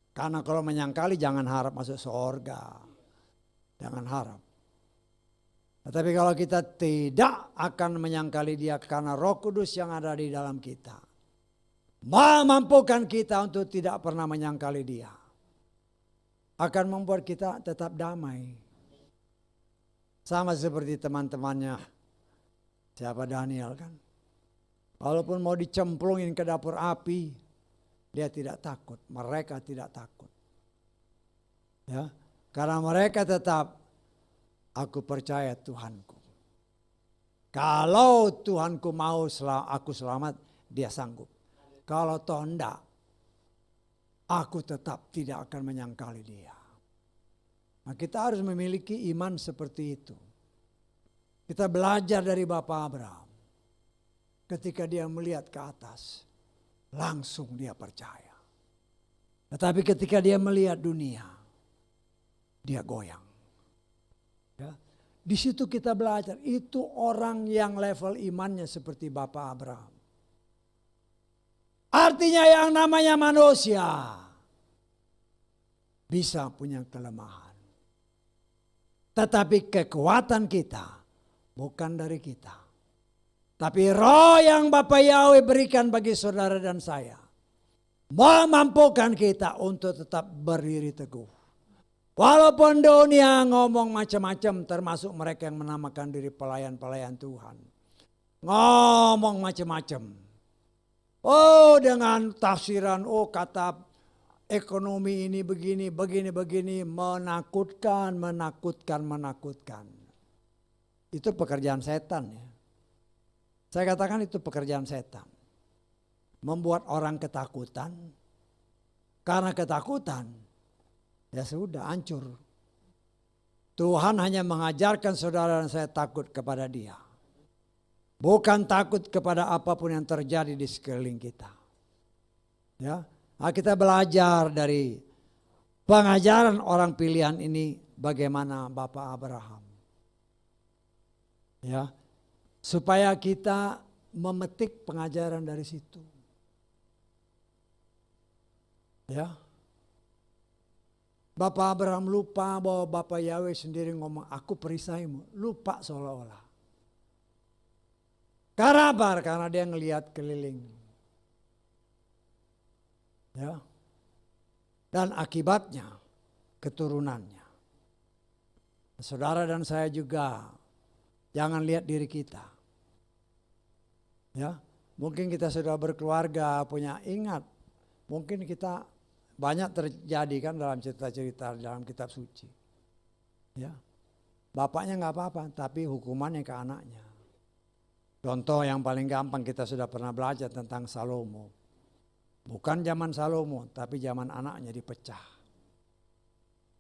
Karena kalau menyangkali jangan harap masuk surga. Jangan harap. Tetapi kalau kita tidak akan menyangkali Dia karena Roh Kudus yang ada di dalam kita. Memampukan kita untuk tidak pernah menyangkali Dia. Akan membuat kita tetap damai. Sama seperti teman-temannya. Siapa Daniel kan? Walaupun mau dicemplungin ke dapur api, dia tidak takut. Mereka tidak takut. Ya, karena mereka tetap, aku percaya Tuhanku. Kalau Tuhanku mau aku selamat, Dia sanggup. Kalau toh enggak, aku tetap tidak akan menyangkali Dia. Nah, kita harus memiliki iman seperti itu. Kita belajar dari Bapak Abraham. Ketika dia melihat ke atas, langsung dia percaya. Tetapi ketika dia melihat dunia, dia goyang. Ya. Di situ kita belajar, itu orang yang level imannya seperti Bapak Abraham. Artinya yang namanya manusia bisa punya kelemahan. Tetapi kekuatan kita bukan dari kita. Tapi roh yang Bapak Yahweh berikan bagi saudara dan saya. Memampukan kita untuk tetap berdiri teguh. Walaupun dunia ngomong macam-macam termasuk mereka yang menamakan diri pelayan-pelayan Tuhan. Ngomong macam-macam. Oh dengan tafsiran, oh kata ekonomi ini begini, begini. Menakutkan. Itu pekerjaan setan ya. Saya katakan itu pekerjaan setan. Membuat orang ketakutan. Karena ketakutan, ya sudah hancur. Tuhan hanya mengajarkan saudara dan saya takut kepada Dia. Bukan takut kepada apapun yang terjadi di sekeliling kita. Ya, nah, kita belajar dari pengajaran orang pilihan ini bagaimana Bapak Abraham. Ya. Supaya kita memetik pengajaran dari situ. Ya. Bapak Abraham lupa bahwa Bapak Yahweh sendiri ngomong, aku perisaimu. Lupa seolah-olah. Karena apa? Karena dia ngelihat keliling. Ya. Dan akibatnya keturunannya. Saudara dan saya juga jangan lihat diri kita. Ya, mungkin kita sudah berkeluarga, punya ingat. Mungkin kita banyak terjadi kan dalam cerita-cerita dalam kitab suci. Ya. Bapaknya nggak apa-apa, tapi hukumannya ke anaknya. Contoh yang paling gampang kita sudah pernah belajar tentang Salomo. Bukan zaman Salomo, tapi zaman anaknya dipecah.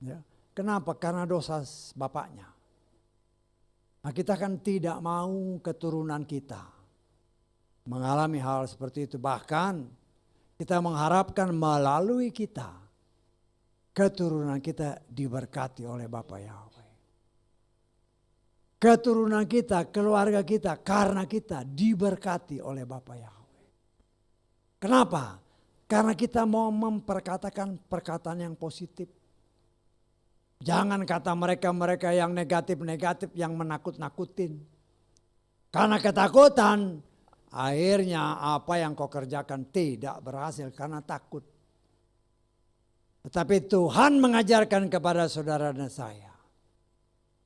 Ya. Kenapa? Karena dosa bapaknya. Nah, kita kan tidak mau keturunan kita mengalami hal seperti itu. Bahkan kita mengharapkan melalui kita, keturunan kita diberkati oleh Bapa Yahweh. Keturunan kita, keluarga kita, karena kita diberkati oleh Bapa Yahweh. Kenapa? Karena kita mau memperkatakan perkataan yang positif. Jangan kata mereka-mereka yang negatif-negatif, yang menakut-nakutin. Karena ketakutan, akhirnya apa yang kau kerjakan tidak berhasil karena takut. Tetapi Tuhan mengajarkan kepada saudara dan saya,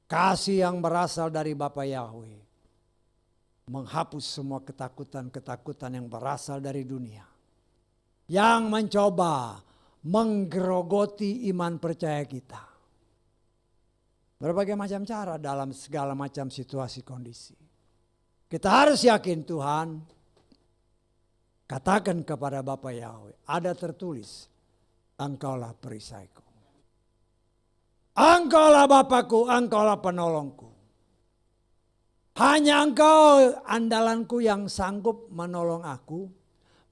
kasih yang berasal dari Bapa Yahweh menghapus semua ketakutan-ketakutan yang berasal dari dunia. Yang mencoba menggerogoti iman percaya kita. Berbagai macam cara dalam segala macam situasi kondisi. Kita harus yakin Tuhan. Katakan kepada Bapa Yahweh, ada tertulis, Engkaulah perisaiku. Engkaulah Bapakku, Engkaulah penolongku. Hanya Engkau andalanku yang sanggup menolong aku,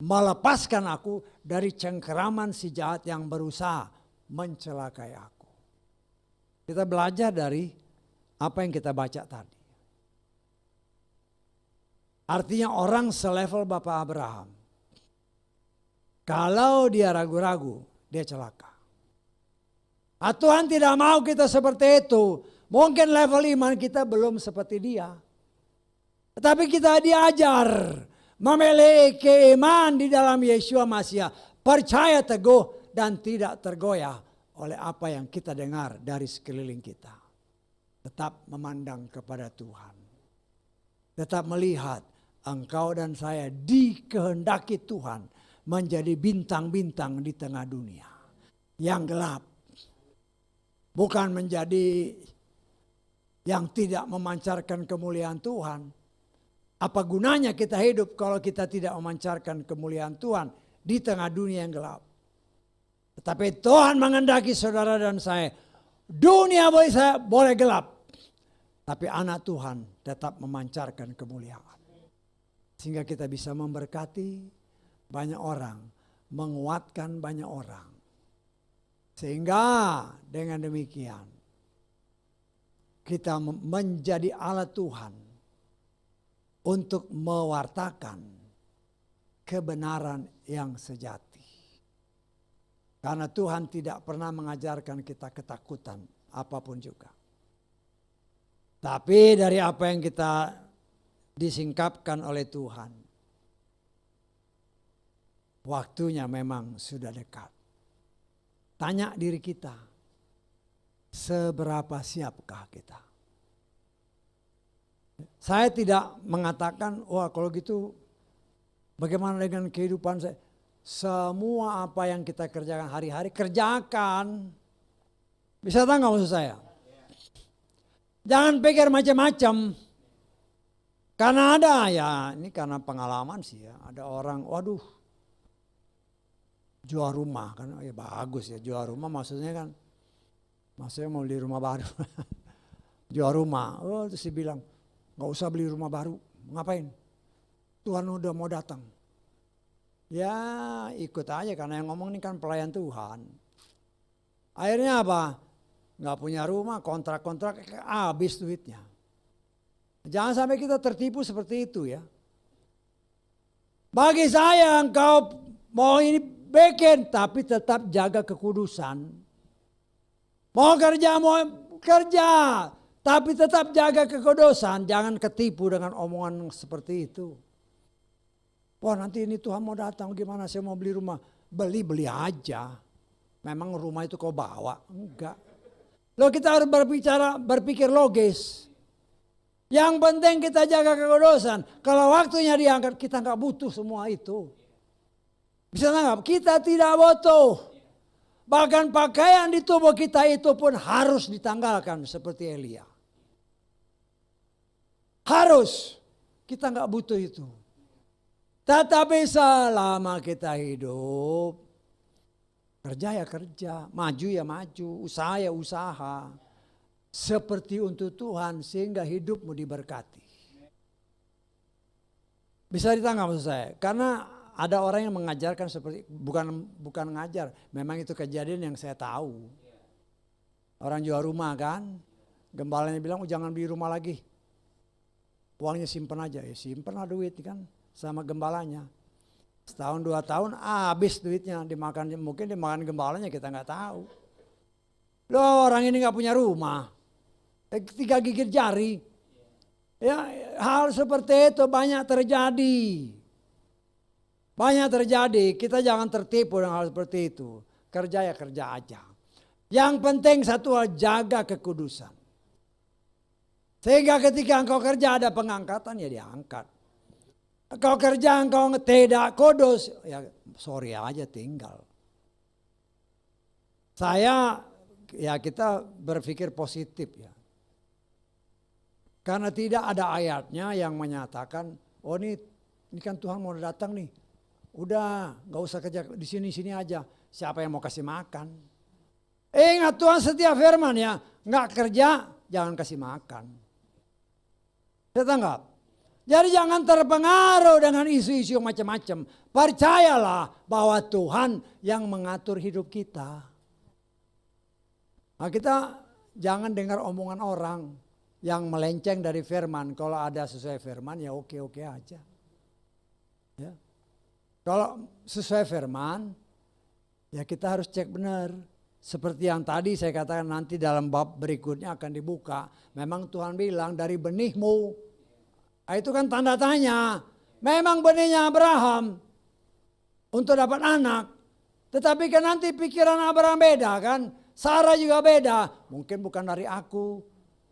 melepaskan aku dari cengkeraman si jahat yang berusaha mencelakai aku. Kita belajar dari apa yang kita baca tadi. Artinya orang selevel Bapak Abraham, kalau dia ragu-ragu, dia celaka. Tuhan tidak mau kita seperti itu. Mungkin level iman kita belum seperti dia. Tetapi kita diajar memiliki iman di dalam Yeshua Mashiach. Percaya teguh dan tidak tergoyah oleh apa yang kita dengar dari sekeliling kita. Tetap memandang kepada Tuhan. Tetap melihat engkau dan saya dikehendaki Tuhan menjadi bintang-bintang di tengah dunia yang gelap. Bukan menjadi yang tidak memancarkan kemuliaan Tuhan. Apa gunanya kita hidup kalau kita tidak memancarkan kemuliaan Tuhan di tengah dunia yang gelap? Tetapi Tuhan menghendaki saudara dan saya, dunia boleh gelap, tapi anak Tuhan tetap memancarkan kemuliaan. Sehingga kita bisa memberkati banyak orang, menguatkan banyak orang. Sehingga dengan demikian kita menjadi alat Tuhan untuk mewartakan kebenaran yang sejati. Karena Tuhan tidak pernah mengajarkan kita ketakutan apapun juga. Tapi dari apa yang kita disingkapkan oleh Tuhan, waktunya memang sudah dekat. Tanya diri kita, seberapa siapkah kita? Saya tidak mengatakan, wah kalau gitu bagaimana dengan kehidupan saya? Semua apa yang kita kerjakan hari-hari, kerjakan. Bisa tahu nggak maksud saya? Jangan pikir macam-macam. Karena ada ya, ini karena pengalaman sih ya. Ada orang, waduh, jual rumah kan, ya bagus ya jual rumah maksudnya kan, maksudnya mau beli rumah baru, jual rumah. Oh terus dia bilang, nggak usah beli rumah baru, ngapain? Tuhan udah mau datang. Ya ikut aja karena yang ngomong ini kan pelayan Tuhan. Akhirnya apa? Nggak punya rumah, kontrak-kontrak habis duitnya. Jangan sampai kita tertipu seperti itu ya. Bagi saya engkau mau ini bikin tapi tetap jaga kekudusan. Mau kerja tapi tetap jaga kekudusan. Jangan ketipu dengan omongan seperti itu. Wah nanti ini Tuhan mau datang gimana saya mau beli rumah. Beli aja. Memang rumah itu kau bawa? Enggak. Loh kita harus berpikir logis. Yang penting kita jaga kekudusan. Kalau waktunya diangkat kita nggak butuh semua itu. Bisa tanggap? Kita tidak butuh. Bahkan pakaian di tubuh kita itu pun harus ditanggalkan seperti Elia. Harus. Kita nggak butuh itu. Tetapi selama kita hidup, kerja ya kerja, maju ya maju, usaha ya usaha. Seperti untuk Tuhan sehingga hidupmu diberkati. Bisa ditangkap maksud saya? Karena ada orang yang mengajarkan seperti, bukan ngajar, memang itu kejadian yang saya tahu. Orang jual rumah kan, gembalanya bilang jangan beli rumah lagi. Uangnya simpen aja, ya simpen lah duit kan sama gembalanya. Setahun 2 tahun habis duitnya, mungkin dimakan gembalanya kita nggak tahu. Loh orang ini nggak punya rumah, 3 gigit jari. Ya hal seperti itu banyak terjadi. Banyak terjadi, kita jangan tertipu dengan hal seperti itu. Kerja ya kerja aja. Yang penting satu hal, jaga kekudusan. Sehingga ketika engkau kerja ada pengangkatan ya diangkat. Kau kerja engkau tidak kudus, ya sorry aja tinggal. Kita berpikir positif ya. Karena tidak ada ayatnya yang menyatakan, oh ini kan Tuhan mau datang nih. Udah gak usah kerja di sini aja. Siapa yang mau kasih makan? Ingat Tuhan setiap firman ya, gak kerja jangan kasih makan. Saya tanggap. Jadi jangan terpengaruh dengan isu-isu yang macam-macam. Percayalah bahwa Tuhan yang mengatur hidup kita. Nah, kita jangan dengar omongan orang yang melenceng dari firman. Kalau ada sesuai firman ya oke-oke aja. Ya. Kalau sesuai firman ya kita harus cek benar. Seperti yang tadi saya katakan nanti dalam bab berikutnya akan dibuka. Memang Tuhan bilang dari benihmu. Nah, itu kan tanda tanya. Memang benihnya Abraham untuk dapat anak. Tetapi kan nanti pikiran Abraham beda kan. Sarah juga beda. Mungkin bukan dari aku.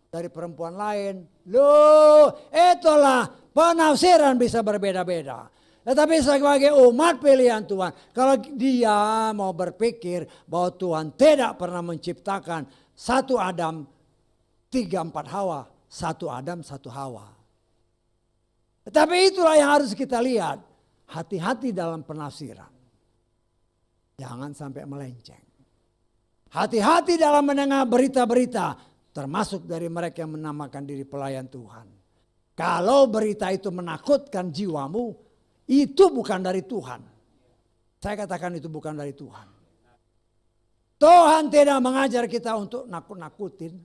Dari perempuan lain. Loh itulah penafsiran bisa berbeda-beda. Tetapi sebagai umat pilihan Tuhan. Kalau dia mau berpikir bahwa Tuhan tidak pernah menciptakan 1 Adam 3-4 Hawa. 1 Adam 1 Hawa. Tetapi itulah yang harus kita lihat. Hati-hati dalam penafsiran. Jangan sampai melenceng. Hati-hati dalam mendengar berita-berita. Termasuk dari mereka yang menamakan diri pelayan Tuhan. Kalau berita itu menakutkan jiwamu. Itu bukan dari Tuhan. Saya katakan itu bukan dari Tuhan. Tuhan tidak mengajar kita untuk nakut-nakutin.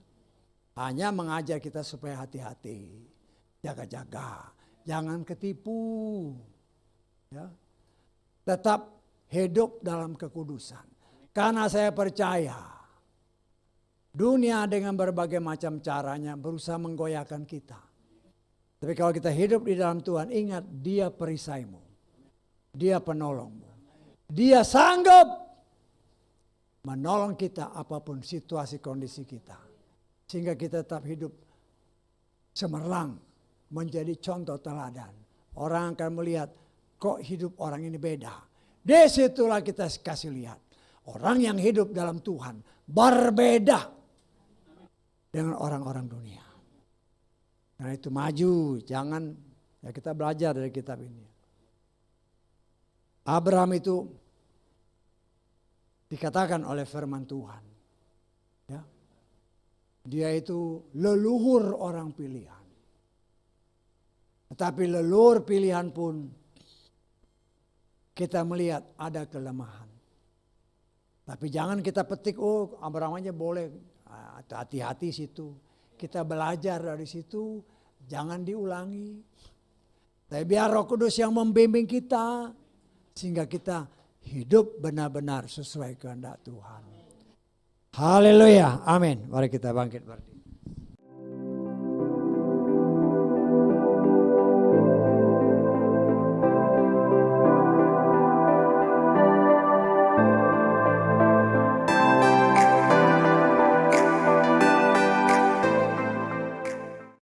Hanya mengajar kita supaya hati-hati. Jaga-jaga. Jangan ketipu. Ya. Tetap hidup dalam kekudusan. Karena saya percaya. Dunia dengan berbagai macam caranya berusaha menggoyahkan kita. Tapi kalau kita hidup di dalam Tuhan, ingat dia perisaimu. Dia penolongmu. Dia sanggup menolong kita apapun situasi kondisi kita. Sehingga kita tetap hidup cemerlang. Menjadi contoh teladan. Orang akan melihat kok hidup orang ini beda. Disitulah kita kasih lihat. Orang yang hidup dalam Tuhan berbeda dengan orang-orang dunia. Karena itu maju, jangan ya kita belajar dari kitab ini. Abraham itu dikatakan oleh firman Tuhan. Ya. Dia itu leluhur orang pilihan. Tetapi leluhur pilihan pun kita melihat ada kelemahan. Tapi jangan kita petik, oh Abraham aja boleh. Hati-hati situ. Kita belajar dari situ, jangan diulangi. Tapi biar Roh Kudus yang membimbing kita. Sehingga kita hidup benar-benar sesuai kehendak Tuhan. Haleluya, amin. Mari kita bangkit berdiri.